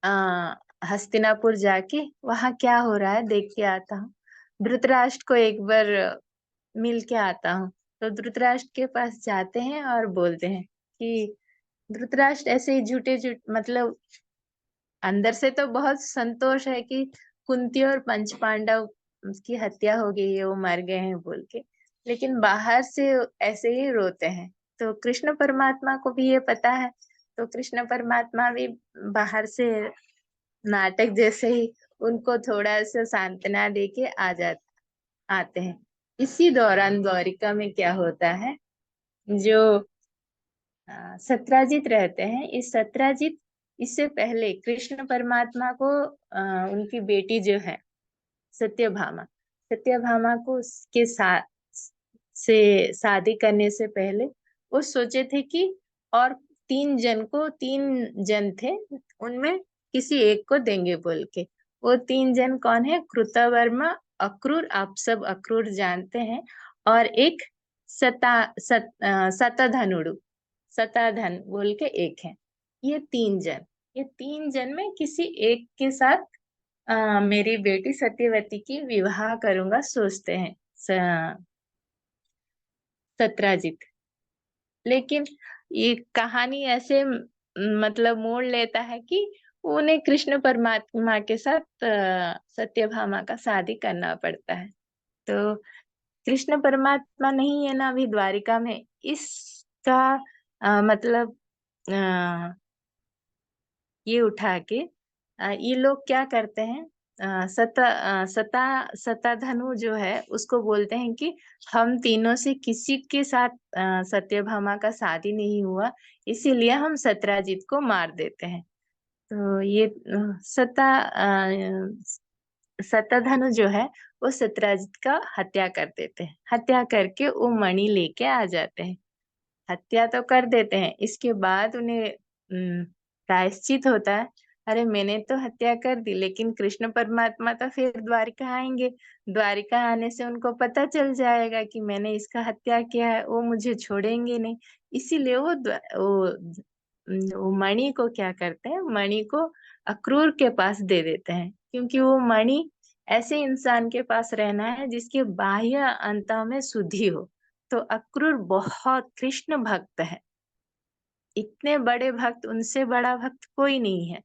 आ, हस्तिनापुर जाके वहां क्या हो रहा है देख के आता हूँ, धृतराष्ट्र को एक बार मिल के आता हूँ। तो धृतराष्ट्र के पास जाते हैं और बोलते हैं कि धृतराष्ट्र ऐसे ही मतलब अंदर से तो बहुत संतोष है कि कुंती और पंच पांडव की हत्या हो गई है, वो मर गए हैं बोल के, लेकिन बाहर से ऐसे ही रोते हैं। तो कृष्ण परमात्मा को भी ये पता है, तो कृष्ण परमात्मा भी बाहर से नाटक जैसे ही उनको थोड़ा सा सांत्वना देके आते हैं। इसी दौरान द्वारिका में क्या होता है, जो सत्राजित रहते हैं, इस सत्राजित इससे पहले कृष्ण परमात्मा को उनकी बेटी जो है सत्यभामा, सत्यभामा को उसके साथ से शादी करने से पहले वो सोचे थे कि और 3 जन थे, उनमें किसी एक को देंगे बोल के। वो 3 जन कौन है? कृतवर्मा, अक्रूर, आप सब अक्रूर जानते हैं, और एक सतधनुडु, सताधन बोल के एक है। ये 3 जन, ये 3 जन में किसी एक के साथ मेरी बेटी सत्यवती की विवाह करूंगा सोचते हैं सत्राजित। लेकिन ये कहानी ऐसे मतलब मोड़ लेता है कि उन्हें कृष्ण परमात्मा के साथ सत्यभामा का शादी करना पड़ता है। तो कृष्ण परमात्मा नहीं है ना अभी द्वारिका में, इसका मतलब अ, ये उठा के ये लोग क्या करते हैं, सताधनु जो है उसको बोलते हैं कि हम तीनों से किसी के साथ सत्यभामा का शादी नहीं हुआ, इसीलिए हम सत्राजित को मार देते हैं। तो ये सताधनु जो है वो सत्राजित का हत्या कर देते हैं। हत्या करके वो मणि लेके आ जाते हैं। हत्या तो कर देते हैं, इसके बाद उन्हें प्रायश्चित होता है। अरे मैंने तो हत्या कर दी, लेकिन कृष्ण परमात्मा तो फिर द्वारिका आएंगे। द्वारिका आने से उनको पता चल जाएगा कि मैंने इसका हत्या किया है, वो मुझे छोड़ेंगे नहीं। इसीलिए वो मणि को क्या करते हैं, मणि को अक्रूर के पास दे देते हैं, क्योंकि वो मणि ऐसे इंसान के पास रहना है जिसके बाह्य अंत में शुद्धि हो। तो अक्रूर बहुत कृष्ण भक्त है, इतने बड़े भक्त, उनसे बड़ा भक्त कोई नहीं है।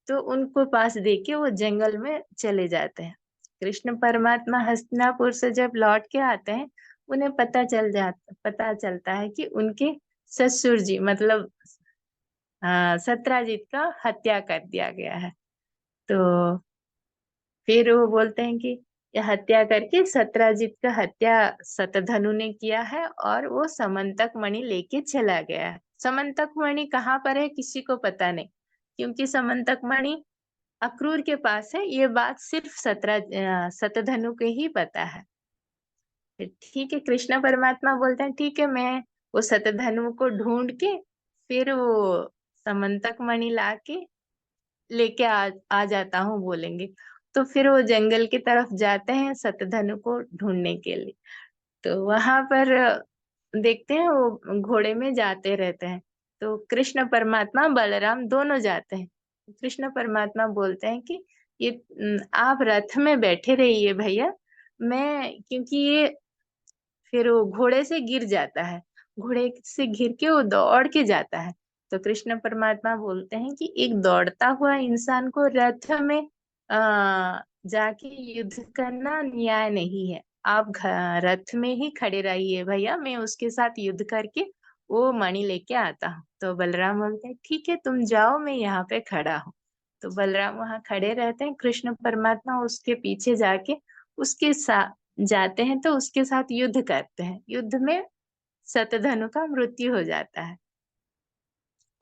तो उनको पास देके वो जंगल में चले जाते हैं। कृष्ण परमात्मा हस्तिनापुर से जब लौट के आते हैं, उन्हें पता चलता है कि उनके ससुर जी मतलब सत्राजित का हत्या कर दिया गया है। तो फिर वो बोलते हैं कि यह हत्या करके सत्राजित का हत्या सतधनु ने किया है, और वो समंतक मणि लेके चला गया है। समंतक मणि कहाँ पर है किसी को पता नहीं, क्योंकि समंतक मणि अक्रूर के पास है, ये बात सिर्फ सतधनु के ही पता है। फिर ठीक है, कृष्ण परमात्मा बोलते हैं ठीक है, मैं वो सतधनु को ढूंढ के फिर वो समंतक मणि ला के लेके आ जाता हूँ बोलेंगे। तो फिर वो जंगल की तरफ जाते हैं सतधनु को ढूंढने के लिए। तो वहां पर देखते हैं वो घोड़े में जाते रहते हैं। तो कृष्ण परमात्मा बलराम दोनों जाते हैं। कृष्ण परमात्मा बोलते हैं कि ये आप रथ में बैठे रहिए भैया, मैं क्योंकि ये फिर वो घोड़े से गिर जाता है, घोड़े से गिर के वो दौड़ के जाता है। तो कृष्ण परमात्मा बोलते हैं कि एक दौड़ता हुआ इंसान को रथ में जाके युद्ध करना न्याय नहीं है। आप रथ में ही खड़े रहिए भैया, मैं उसके साथ युद्ध करके वो मणि लेके आता हूँ। तो बलराम बोलते हैं ठीक है तुम जाओ, मैं यहाँ पे खड़ा हूँ। तो बलराम वहां खड़े रहते हैं, कृष्ण परमात्मा उसके पीछे जाके उसके साथ जाते हैं, तो उसके साथ युद्ध करते हैं। युद्ध में शतधनु का मृत्यु हो जाता है,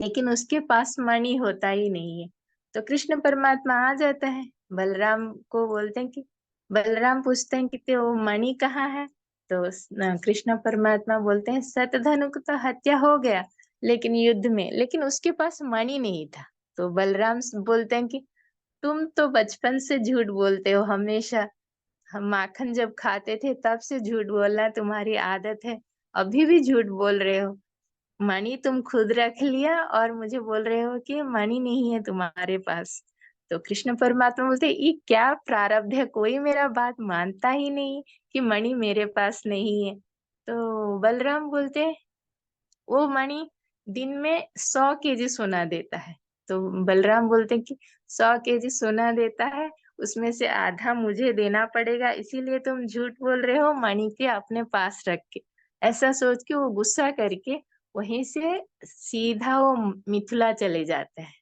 लेकिन उसके पास मणि होता ही नहीं है। तो कृष्ण परमात्मा आ जाते हैं, बलराम को बोलते हैं कि बलराम पूछते हैं कि ते वो मणि कहाँ है? तो कृष्ण परमात्मा बोलते हैं शतधनु को तो हत्या हो गया, लेकिन युद्ध में, लेकिन उसके पास मणि नहीं था। तो बलराम बोलते हैं कि तुम तो बचपन से झूठ बोलते हो हमेशा, हम माखन जब खाते थे तब से झूठ बोलना तुम्हारी आदत है, अभी भी झूठ बोल रहे हो। मणि तुम खुद रख लिया और मुझे बोल रहे हो कि मणि नहीं है तुम्हारे पास। तो कृष्ण परमात्मा बोलते ये क्या प्रारब्ध है, कोई मेरा बात मानता ही नहीं कि मणि मेरे पास नहीं है। तो बलराम बोलते वो मणि दिन में 100 केजी सोना देता है। तो बलराम बोलते हैं कि 100 केजी सोना देता है, उसमें से आधा मुझे देना पड़ेगा, इसीलिए तुम झूठ बोल रहे हो मणि के अपने पास रख के। ऐसा सोच के वो गुस्सा करके वहीं से सीधा वो मिथिला चले जाते हैं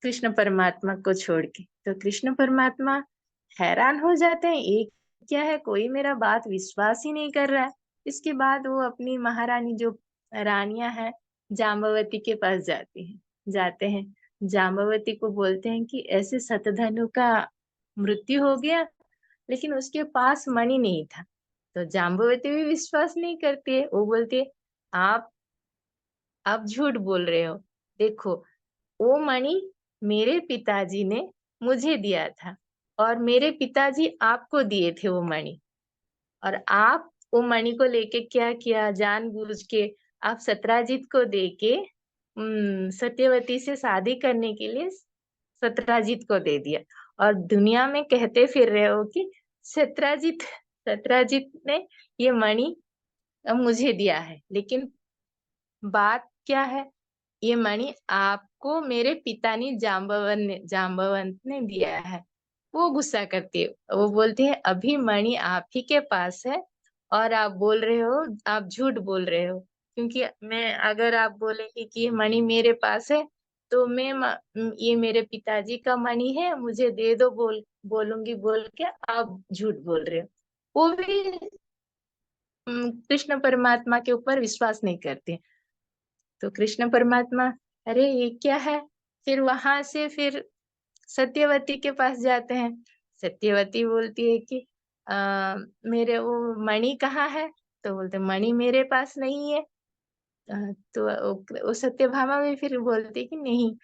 कृष्ण परमात्मा को छोड़ के। तो कृष्ण परमात्मा हैरान हो जाते हैं, एक क्या है, कोई मेरा बात विश्वास ही नहीं कर रहा है। इसके बाद वो अपनी महारानी जो रानियां हैं जाम्बवती के पास जाते हैं। जाम्बवती को बोलते हैं कि ऐसे शतधनु का मृत्यु हो गया, लेकिन उसके पास मणि नहीं था। तो जाम्बवती भी विश्वास नहीं करती है, वो बोलती है आप आप झूठ बोल रहे हो। देखो, वो मणि मेरे पिताजी ने मुझे दिया था और मेरे पिताजी आपको दिए थे वो मणि। और आप वो मणि को लेके क्या किया, जानबूझ के आप सत्राजित को देके सत्यवती से शादी करने के लिए सत्राजित को दे दिया। और दुनिया में कहते फिर रहे हो कि सत्राजित सत्राजित ने ये मणि मुझे दिया है। लेकिन बात क्या है, ये मणि आपको मेरे पिता ने जाम्बवंत ने दिया है। वो गुस्सा करती है, वो बोलती है अभी मणि आप ही के पास है और आप बोल रहे हो, आप झूठ बोल रहे हो। क्योंकि मैं, अगर आप बोलेंगे कि ये मणि मेरे पास है तो ये मेरे पिताजी का मणि है, मुझे दे दो बोलूंगी बोल के आप झूठ बोल रहे हो। वो भी कृष्ण परमात्मा के ऊपर विश्वास नहीं करते। तो कृष्ण परमात्मा, अरे ये क्या है, फिर वहां से फिर सत्यवती के पास जाते हैं। सत्यवती बोलती है कि मेरे वो मणि कहाँ है, तो बोलते मणि मेरे पास नहीं है। तो वो सत्यभामा भी फिर बोलती है कि नहीं,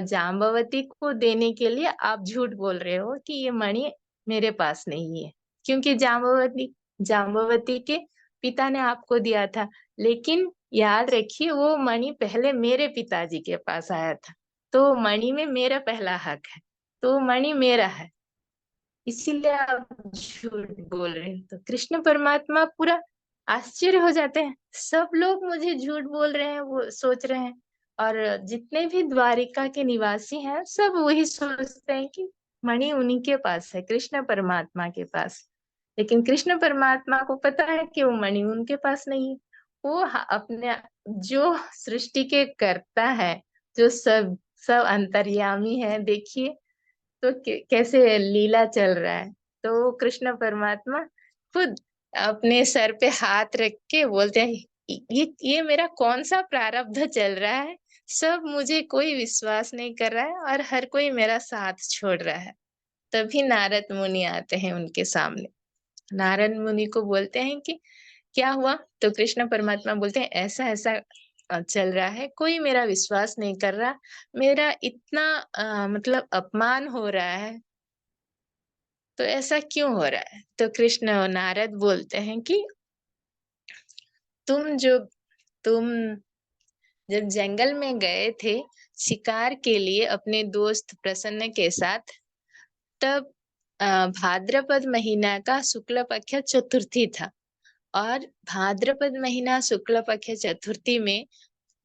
जाम्बवती को देने के लिए आप झूठ बोल रहे हो कि ये मणि मेरे पास नहीं है। क्योंकि जाम्बवती के पिता ने आपको दिया था। लेकिन याद रखिए वो मणि पहले मेरे पिताजी के पास आया था, तो मणि में मेरा पहला हक है, तो मणि मेरा है, इसीलिए आप झूठ बोल रहे हैं। तो कृष्ण परमात्मा पूरा आश्चर्य हो जाते हैं, सब लोग मुझे झूठ बोल रहे हैं, वो सोच रहे हैं। और जितने भी द्वारिका के निवासी हैं सब वही सोचते हैं कि मणि उन्हीं के पास है, कृष्ण परमात्मा के पास। लेकिन कृष्ण परमात्मा को पता है कि वो मणि उनके पास नहीं है। वो अपने, जो सृष्टि के कर्ता है, जो सब सब अंतर्यामी है, देखिए तो कैसे लीला चल रहा है। तो कृष्ण परमात्मा खुद अपने सर पे हाथ रख के बोलते हैं, ये मेरा कौन सा प्रारब्ध चल रहा है, सब मुझे कोई विश्वास नहीं कर रहा है और हर कोई मेरा साथ छोड़ रहा है। तभी नारद मुनि आते हैं उनके सामने। नारद मुनि को बोलते हैं कि क्या हुआ, तो कृष्ण परमात्मा बोलते हैं ऐसा ऐसा चल रहा है, कोई मेरा विश्वास नहीं कर रहा, मेरा इतना मतलब अपमान हो रहा है, तो ऐसा क्यों हो रहा है। तो कृष्ण और नारद बोलते हैं कि तुम जो तुम जब जंगल में गए थे शिकार के लिए अपने दोस्त प्रसन्न के साथ, तब भाद्रपद महीना का शुक्ल पक्ष चतुर्थी था। और भाद्रपद महीना शुक्ल पक्ष चतुर्थी में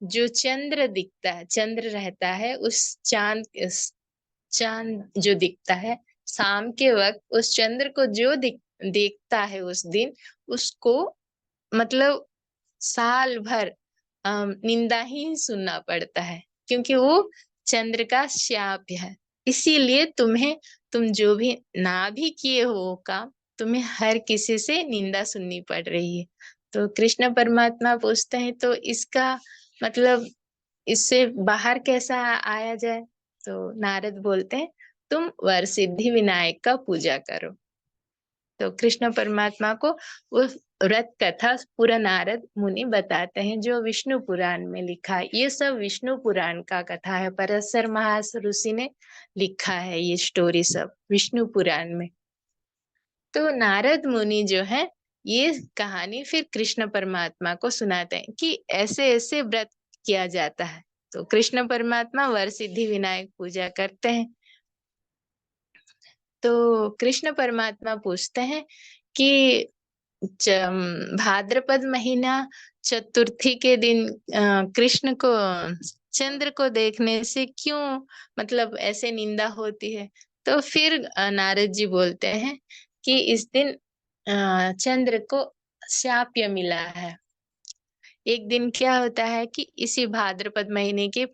जो चंद्र दिखता है, चंद्र रहता है, उस चांद जो दिखता है शाम के वक्त, उस चंद्र को जो देखता है उस दिन, उसको मतलब साल भर निंदा ही सुनना पड़ता है, क्योंकि वो चंद्र का शाप है। इसीलिए तुम जो भी ना भी किए हो वो काम, तुम्हें हर किसी से निंदा सुननी पड़ रही है। तो कृष्ण परमात्मा पूछते हैं तो इसका मतलब, इससे बाहर कैसा आया जाए। तो नारद बोलते हैं तुम वर सिद्धि विनायक का पूजा करो। तो कृष्ण परमात्मा को वो व्रत कथा पूरा नारद मुनि बताते हैं, जो विष्णु पुराण में लिखा है। ये सब विष्णु पुराण का कथा है, पराशर महर्षि ऋषि ने लिखा है ये स्टोरी सब विष्णु पुराण में। तो नारद मुनि जो है ये कहानी फिर कृष्ण परमात्मा को सुनाते हैं कि ऐसे ऐसे व्रत किया जाता है। तो कृष्ण परमात्मा वर सिद्धि विनायक पूजा करते हैं। तो कृष्ण परमात्मा पूछते हैं कि भाद्रपद महीना चतुर्थी के दिन कृष्ण को, चंद्र को देखने से क्यों मतलब ऐसे निंदा होती है। तो फिर नारद जी बोलते हैं कि इस दिन चंद्र को शाप्य मिला है। एक दिन क्या होता है कि इसी भाद्रपद महीने के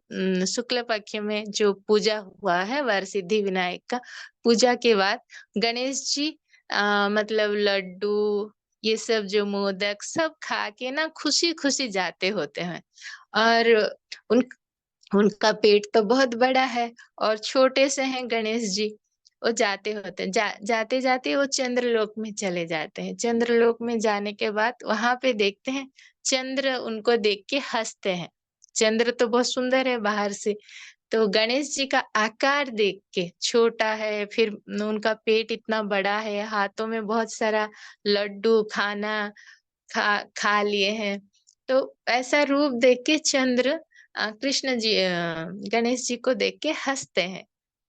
शुक्ल पक्ष में जो पूजा हुआ है वर सिद्धि विनायक का, पूजा के बाद गणेश जी मतलब लड्डू, ये सब जो मोदक सब खा के ना खुशी खुशी जाते होते हैं। और उन उनका पेट तो बहुत बड़ा है और छोटे से हैं गणेश जी। वो जाते होते हैं, जाते जाते वो चंद्रलोक में चले जाते हैं। चंद्रलोक में जाने के बाद वहां पे देखते हैं चंद्र उनको देख के हंसते हैं। चंद्र तो बहुत सुंदर है बाहर से, तो गणेश जी का आकार देख के, छोटा है, फिर उनका पेट इतना बड़ा है, हाथों में बहुत सारा लड्डू खाना खा लिए हैं, तो ऐसा रूप देख के चंद्र कृष्ण जी गणेश जी को देख के हंसते हैं।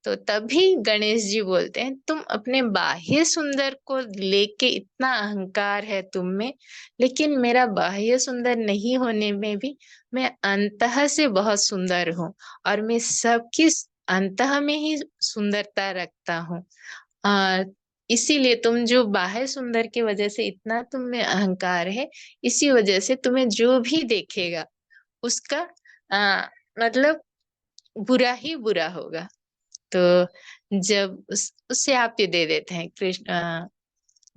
तो तभी गणेश जी बोलते हैं, तुम अपने बाह्य सुंदर को लेके इतना अहंकार है तुम में, लेकिन मेरा बाह्य सुंदर नहीं होने में भी मैं अंतः से बहुत सुंदर हूँ, और मैं सबकी अंतः में ही सुंदरता रखता हूँ। इसीलिए तुम जो बाहर सुंदर की वजह से इतना तुम में अहंकार है, इसी वजह से तुम्हें जो भी देखेगा उसका मतलब बुरा ही बुरा होगा। तो जब उससे आप ये दे देते हैं कृष्ण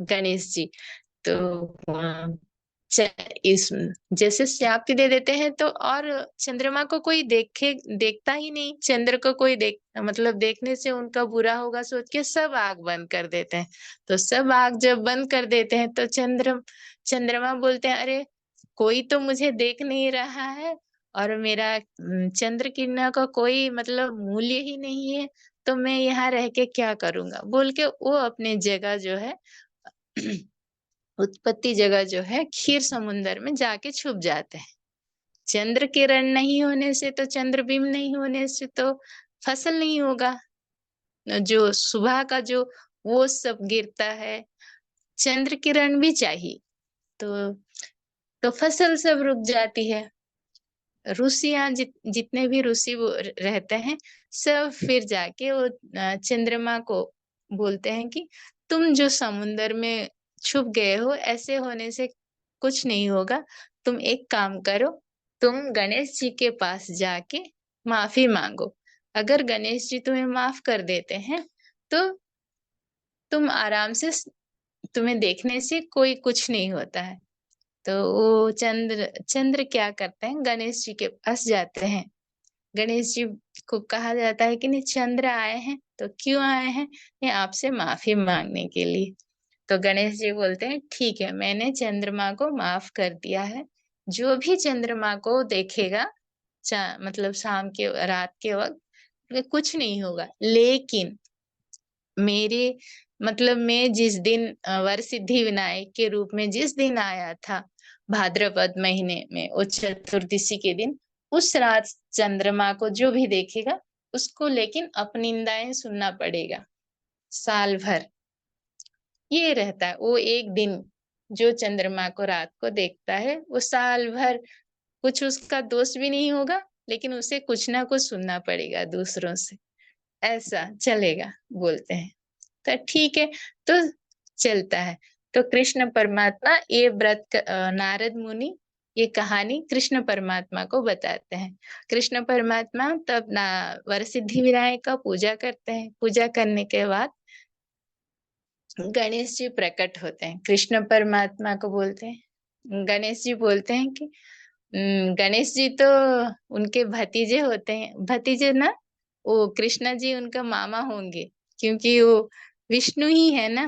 गणेश जी, तो च- इस जैसे श्राप दे देते हैं, तो और चंद्रमा को कोई देखता ही नहीं, चंद्र को कोई मतलब देखने से उनका बुरा होगा सोच के सब आग बंद कर देते हैं। तो सब आग जब बंद कर देते हैं तो चंद्रमा बोलते हैं, अरे कोई तो मुझे देख नहीं रहा है, और मेरा चंद्र किरणों का कोई मतलब मूल्य ही नहीं है, तो मैं यहाँ रह के क्या करूंगा, बोल के वो अपने जगह जो है उत्पत्ति जगह जो है क्षीर समुंदर में जाके छुप जाते हैं। चंद्र किरण नहीं होने से, तो चंद्र बिंब नहीं होने से तो फसल नहीं होगा, जो सुबह का जो वो सब गिरता है, चंद्र किरण भी चाहिए, तो फसल सब रुक जाती है। ऋषियां जितने भी ऋषि रहते हैं, सब फिर जाके वो चंद्रमा को बोलते हैं कि तुम जो समुन्दर में छुप गए हो, ऐसे होने से कुछ नहीं होगा, तुम एक काम करो, तुम गणेश जी के पास जाके माफी मांगो। अगर गणेश जी तुम्हें माफ कर देते हैं तो तुम आराम से, तुम्हें देखने से कोई कुछ नहीं होता है। तो वो चंद्र क्या करते हैं, गणेश जी के पास जाते हैं। गणेश जी को कहा जाता है कि नहीं, चंद्र आए हैं, तो क्यों आए हैं, ये आपसे माफी मांगने के लिए। तो गणेश जी बोलते हैं, ठीक है, मैंने चंद्रमा को माफ कर दिया है, जो भी चंद्रमा को देखेगा मतलब शाम के रात के वक्त कुछ नहीं होगा, लेकिन मेरे मतलब मैं जिस दिन वर सिद्धि विनायक के रूप में जिस दिन आया था, भाद्रपद महीने में वो चतुर्दशी के दिन, उस रात चंद्रमा को जो भी देखेगा उसको लेकिन अपनिंदाएं सुनना पड़ेगा साल भर। ये रहता है वो एक दिन, जो चंद्रमा को रात को देखता है वो साल भर कुछ उसका दोष भी नहीं होगा, लेकिन उसे कुछ ना कुछ सुनना पड़ेगा दूसरों से, ऐसा चलेगा बोलते हैं। तो ठीक है, तो चलता है। तो कृष्ण परमात्मा ये नारद मुनि ये कहानी कृष्ण परमात्मा को बताते हैं। कृष्ण परमात्मा तब वरसिद्धि विनायक का पूजा करते हैं। पूजा करने के बाद गणेश जी प्रकट होते हैं, कृष्ण परमात्मा को बोलते हैं, गणेश जी बोलते हैं कि गणेश जी तो उनके भतीजे होते हैं, भतीजे ना, वो कृष्णा जी उनका मामा होंगे, क्योंकि वो विष्णु ही है ना।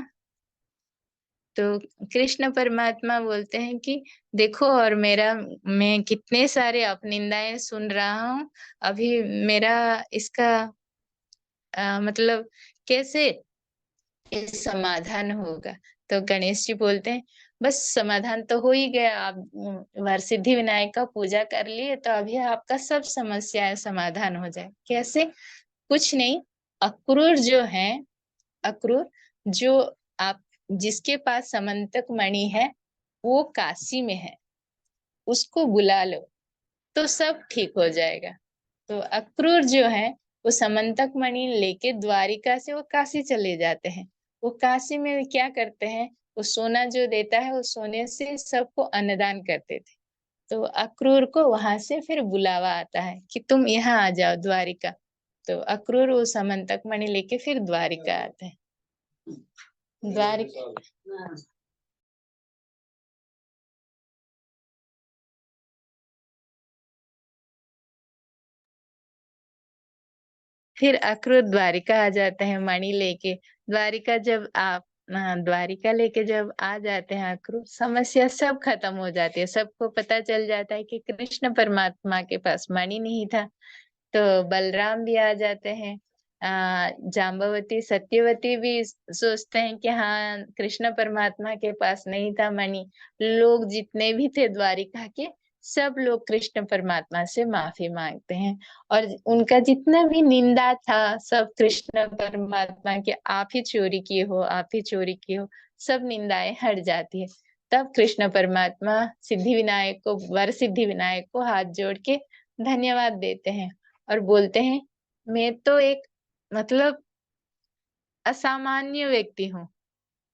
तो कृष्ण परमात्मा बोलते हैं कि देखो, और मैं कितने सारे अपनिंदाएं सुन रहा हूँ, अभी मेरा इसका मतलब कैसे इस समाधान होगा। तो गणेश जी बोलते हैं, बस समाधान तो हो ही गया, आप वरसिद्धि विनायक का पूजा कर लिए, तो अभी आपका सब समस्याएं समाधान हो जाए। कैसे? कुछ नहीं, अक्रूर जो है, अक्रूर जो आप जिसके पास समंतक मणि है, वो काशी में है, उसको बुला लो तो सब ठीक हो जाएगा। तो अक्रूर जो है वो समंतक मणि लेके द्वारिका से वो काशी चले जाते हैं। वो काशी में क्या करते हैं, वो सोना जो देता है वो सोने से सबको अन्नदान करते थे। तो अक्रूर को वहां से फिर बुलावा आता है कि तुम यहाँ आ जाओ द्वारिका। तो अक्रूर वो समंतक मणि लेके फिर द्वारिका आते हैं। द्वारिका फिर अक्रूर द्वारिका आ जाते हैं मणि लेके। द्वारिका जब आप द्वारिका लेके जब आ जाते हैं अक्रूर, समस्या सब खत्म हो जाती है। सबको पता चल जाता है कि कृष्ण परमात्मा के पास मणि नहीं था। तो बलराम भी आ जाते हैं। जाम्बवती सत्यवती भी सोचते हैं कि हाँ, कृष्ण परमात्मा के पास नहीं था मणि। लोग जितने भी थे द्वारिका के, सब लोग कृष्ण परमात्मा से माफी मांगते हैं। और उनका जितना भी निंदा था, सब कृष्ण परमात्मा के, आप ही चोरी किए हो, आप ही चोरी किए हो, सब निंदाएं हट जाती है। तब कृष्ण परमात्मा सिद्धि विनायक को, वर सिद्धि विनायक को हाथ जोड़ के धन्यवाद देते हैं और बोलते हैं, मैं तो एक मतलब असामान्य व्यक्ति हूँ,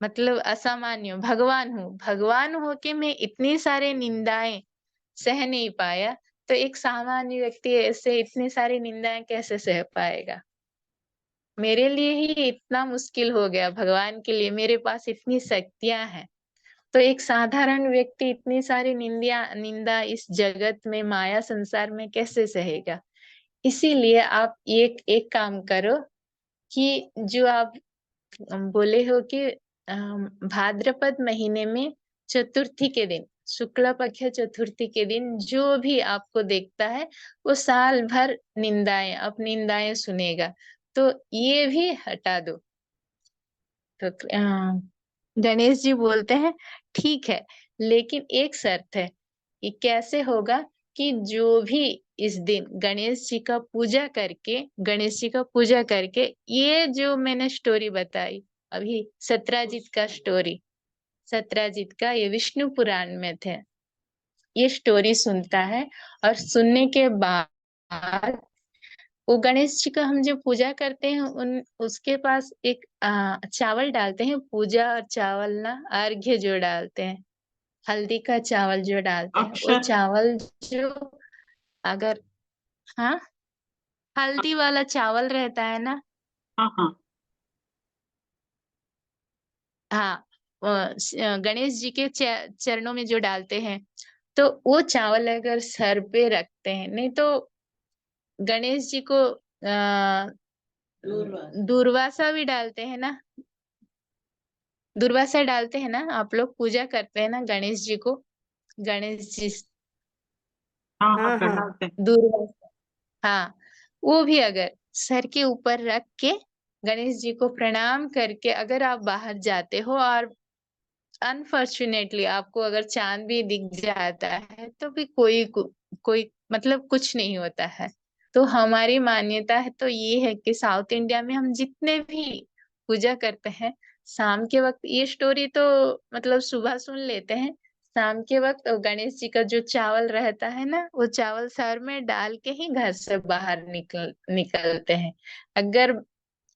मतलब असामान्य भगवान हूँ। भगवान हो के मैं इतनी सारे निंदाएं सह नहीं पाया, तो एक सामान्य व्यक्ति ऐसे इतनी सारी निंदाएं कैसे सह पाएगा। मेरे लिए ही इतना मुश्किल हो गया, भगवान के लिए मेरे पास इतनी शक्तियां हैं, तो एक साधारण व्यक्ति इतनी सारी निंदा इस जगत में, माया संसार में कैसे सहेगा। इसीलिए आप एक एक काम करो कि जो आप बोले हो कि भाद्रपद महीने में चतुर्थी के दिन, शुक्ल पक्ष चतुर्थी के दिन जो भी आपको देखता है, वो साल भर निंदाएं, अपनी निंदाएं सुनेगा, तो ये भी हटा दो। तो गणेश जी बोलते हैं, ठीक है, लेकिन एक शर्त है। ये कैसे होगा कि जो भी इस दिन गणेश जी का पूजा करके, गणेश जी का पूजा करके, ये जो मैंने स्टोरी बताई अभी, सत्राजित का स्टोरी, सत्राजित का, ये विष्णु पुराण में थे, ये स्टोरी सुनता है, और सुनने के बाद वो गणेश जी का हम जो पूजा करते हैं, उन उसके पास एक चावल डालते हैं, पूजा और चावल ना अर्घ्य जो डालते हैं, हल्दी का चावल जो डालते हैं, वो अक्षत। चावल जो, अगर, हाँ, हल्दी वाला चावल रहता है ना, हाँ हाँ। हाँ, गणेश जी के चरणों में जो डालते हैं, तो वो चावल अगर सर पे रखते हैं, नहीं तो गणेश जी को दूर्वासा भी डालते हैं ना, दुर्वासा डालते हैं ना, आप लोग पूजा करते हैं ना गणेश जी को, गणेश जी, हाँ हाँ, हाँ हाँ। करते हैं। दुर्वासा, हाँ, वो भी अगर सर के ऊपर रख के गणेश जी को प्रणाम करके अगर आप बाहर जाते हो, और अनफॉर्चुनेटली आपको अगर चांद भी दिख जाता है, तो भी कोई मतलब कुछ नहीं होता है। तो हमारी मान्यता है तो ये है कि साउथ इंडिया में हम जितने भी पूजा करते हैं, शाम के वक्त ये स्टोरी तो मतलब सुबह सुन लेते हैं, शाम के वक्त गणेश जी का जो चावल रहता है ना, वो चावल सर में डाल के ही घर से बाहर निकलते हैं। अगर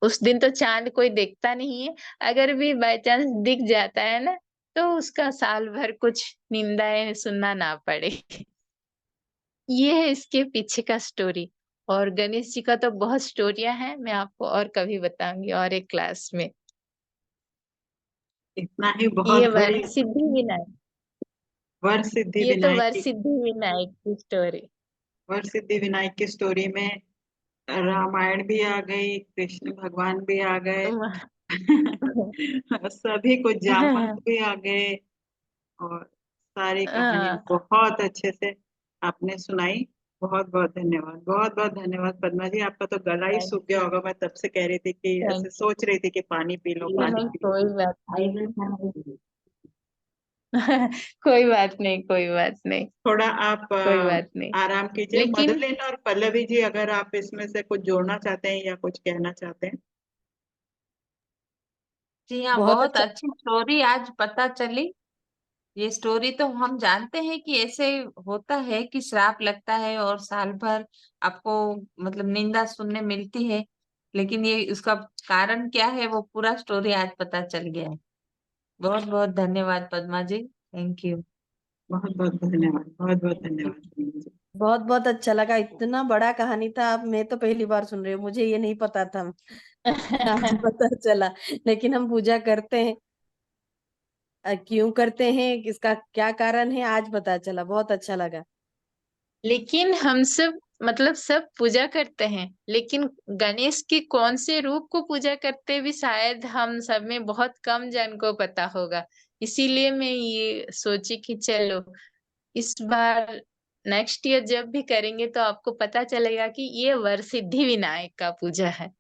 उस दिन तो चांद कोई देखता नहीं है, अगर भी बाय चांस दिख जाता है ना, तो उसका साल भर कुछ निंदाएं सुनना ना पड़े। ये है इसके पीछे का स्टोरी। और गणेश जी का तो बहुत स्टोरियां हैं, मैं आपको और कभी बताऊंगी और एक क्लास में। इतना ही ये बहुत वर बड़ी सिद्धि विनायक, वर सिद्धि ये तो विनायक वर की, सिद्धि विनायक की स्टोरी। वर सिद्धि विनायक की स्टोरी में रामायण भी आ गई, कृष्ण भगवान भी आ गए। सभी कुछ जामवंत भी आ गए, और सारी कहानियां बहुत अच्छे से आपने सुनाई। बहुत बहुत धन्यवाद, बहुत बहुत धन्यवाद पद्मा जी। आपका तो गला ही सूख गया होगा, मैं तब से कह रही थी कि थैंक ऐसे सोच रही थी कि पानी पी लो, पानी नहीं, पी कोई बात नहीं। कोई बात नहीं, कोई बात नहीं, लो। थोड़ा आप कोई बात नहीं। आराम कीजिए। लेकिन मधुलिन और पल्लवी जी, अगर आप इसमें से कुछ जोड़ना चाहते हैं या कुछ कहना चाहते हैं। जी हाँ, बहुत बहुत अच्छा। अच्छी स्टोरी आज पता चली। ये स्टोरी तो हम जानते हैं कि ऐसे होता है कि श्राप लगता है और साल भर आपको मतलब निंदा सुनने मिलती है, लेकिन ये उसका कारण क्या है वो पूरा स्टोरी आज पता चल गया है। बहुत बहुत धन्यवाद पद्मा जी, थैंक यू। बहुत बहुत धन्यवाद, बहुत बहुत धन्यवाद पद्मा जी। बहुत बहुत अच्छा लगा, इतना बड़ा कहानी था। अब मैं तो पहली बार सुन रही हूँ, मुझे ये नहीं पता था। आज पता चला। लेकिन हम पूजा करते हैं, क्यों करते हैं, इसका क्या कारण है, आज पता चला। बहुत अच्छा लगा। लेकिन हम सब मतलब सब पूजा करते हैं, लेकिन गणेश के कौन से रूप को पूजा करते भी शायद हम सब में बहुत कम जन को पता होगा। इसीलिए मैं ये सोची कि चलो इस बार नेक्स्ट ईयर जब भी करेंगे तो आपको पता चलेगा कि ये वरसिद्धि विनायक का पूजा है।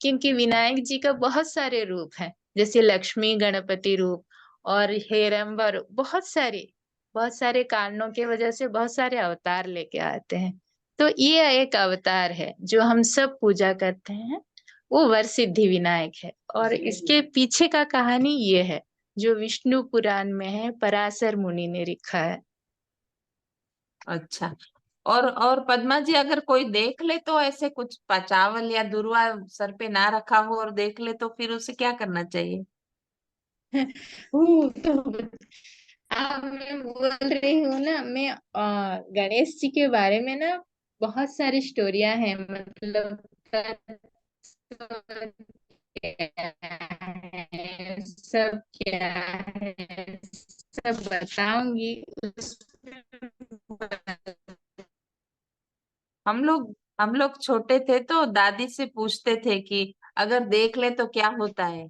क्योंकि विनायक जी का बहुत सारे रूप हैं, जैसे लक्ष्मी गणपति रूप और हेरंबर, बहुत सारे कारणों के वजह से बहुत सारे अवतार लेके आते हैं। तो ये एक अवतार है जो हम सब पूजा करते हैं, वो वरसिद्धि विनायक है। और इसके पीछे का कहानी ये है जो विष्णु पुराण में है, पराशर मुनि ने लिखा है। अच्छा। और पद्मा जी, अगर कोई देख ले तो ऐसे कुछ चावल या दुर्वा सर पे ना रखा हो और देख ले तो फिर उसे क्या करना चाहिए? तो मैं बोल रही हूँ ना, मैं गणेश जी के बारे में ना बहुत सारी स्टोरियां हैं, मतलब क्या है, सब क्या है, सब बताऊंगी उसमें। हम लोग छोटे थे तो दादी से पूछते थे कि अगर देख ले तो क्या होता है।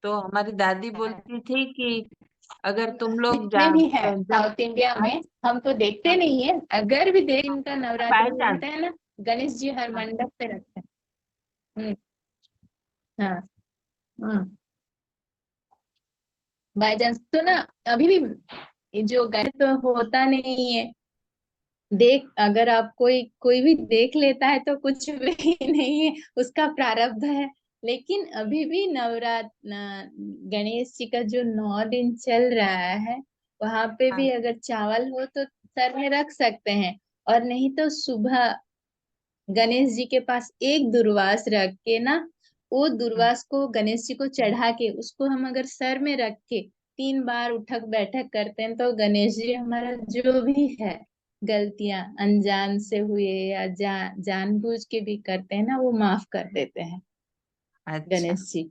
तो हमारी दादी बोलती थी कि अगर तुम लोग जितने भी है जब साउथ इंडिया में हम तो देखते नहीं है, अगर भी देख इनका बाय नवरात्रि में चांस। होता है ना, गणेश जी हर मंडप पे रखते हैं। हाँ। हम्म। बाय चांस तो ना, अभी भी ये जो गणेश तो होता नहीं है। देख, अगर आप कोई कोई भी देख लेता है तो कुछ भी नहीं है, उसका प्रारब्ध है। लेकिन अभी भी गणेश जी का जो 9 दिन चल रहा है, वहां पे भी हाँ। अगर चावल हो तो सर में रख सकते हैं। और नहीं तो सुबह गणेश जी के पास एक दुर्वास रख के ना, वो हम्म। दुर्वास को गणेश जी को चढ़ा के उसको हम अगर सर में रख के 3 बार उठक बैठक करते हैं तो गणेश जी हमारा जो भी है गलतियां अनजान से हुए या जानबूझ के भी करते हैं ना, वो माफ कर देते हैं अच्छा। गणेश जी।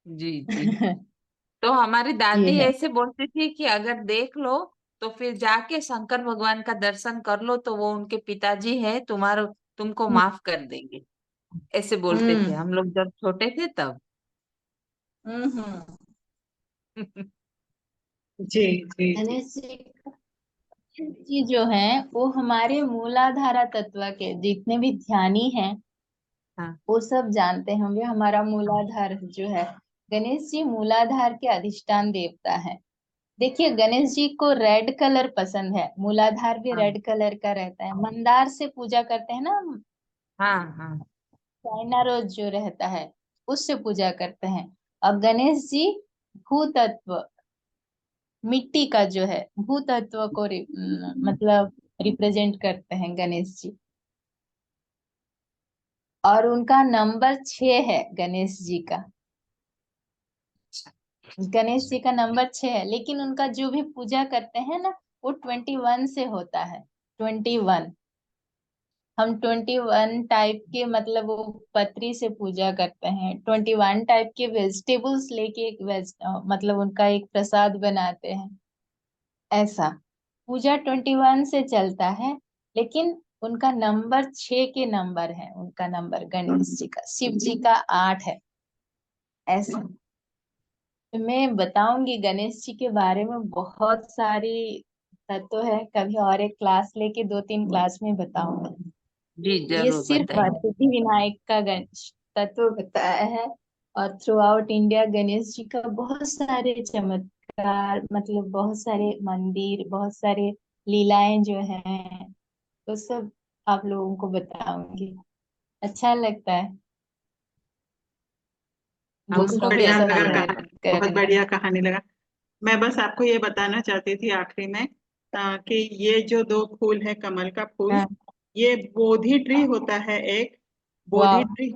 जी जी। तो हमारी ये दादी है। ऐसे बोलती थी कि अगर देख लो तो फिर जाके शंकर भगवान का दर्शन कर लो, तो वो उनके पिताजी है, तुमको हम्म। माफ कर देंगे। ऐसे बोलते थे हम्म। हम लोग जब छोटे थे तब। हम्म। जी जी जी। गणेश जी जो है वो हमारे मूलाधारा तत्व के जितने भी ध्यानी हैं हाँ वो सब जानते होंगे। हमारा मूलाधार जो है, गणेश जी मूलाधार के अधिष्ठान देवता है। देखिए गणेश जी को रेड कलर पसंद है, मूलाधार भी हाँ रेड कलर का रहता है। मंदार से पूजा करते हैं ना हम, हाँ हाँ। चाइना रोज जो रहता है उससे पूजा करते हैं। और गणेश जी भूतत्व, मिट्टी का जो है भूतत्व को मतलब रिप्रेजेंट करते हैं गणेश जी। और उनका नंबर 6 है गणेश जी का। गणेश जी का नंबर 6 है, लेकिन उनका जो भी पूजा करते हैं ना, वो 21 से होता है। 21, हम 21 टाइप के, मतलब वो पत्री से पूजा करते हैं। 21 टाइप के वेजिटेबल्स लेके एक मतलब उनका एक प्रसाद बनाते हैं। ऐसा पूजा 21 से चलता है। लेकिन उनका नंबर 6 के नंबर है, उनका नंबर गणेश जी का, शिव जी का 8 है। ऐसा मैं बताऊंगी गणेश जी के बारे में, बहुत सारी तत्व है। कभी और एक क्लास लेके 2-3 क्लास में बताऊंगी। जी ये जरूर सिर्फ बताइए। सिद्धि विनायक का गणेश तत्व बताया है। और through out India Ganesh ji का बहुत सारे चमत्कार, मतलब बहुत सारे मंदिर, बहुत सारे लीलाएं जो हैं, वो सब आप लोगों को बताऊंगी। अच्छा लगता है हमको हमको दूसरों भी को बढ़िया अच्छा लगा, सत्संग लगा। कहानी बहुत करना। बढ़िया कहानी लगा। मैं बस आपको ये बताना चाहती थी आखिरी में, कि ये जो 2 फूल है कमल का फूल, हाँ। ये बोधि ट्री होता है एक। बोधि वाह। ट्री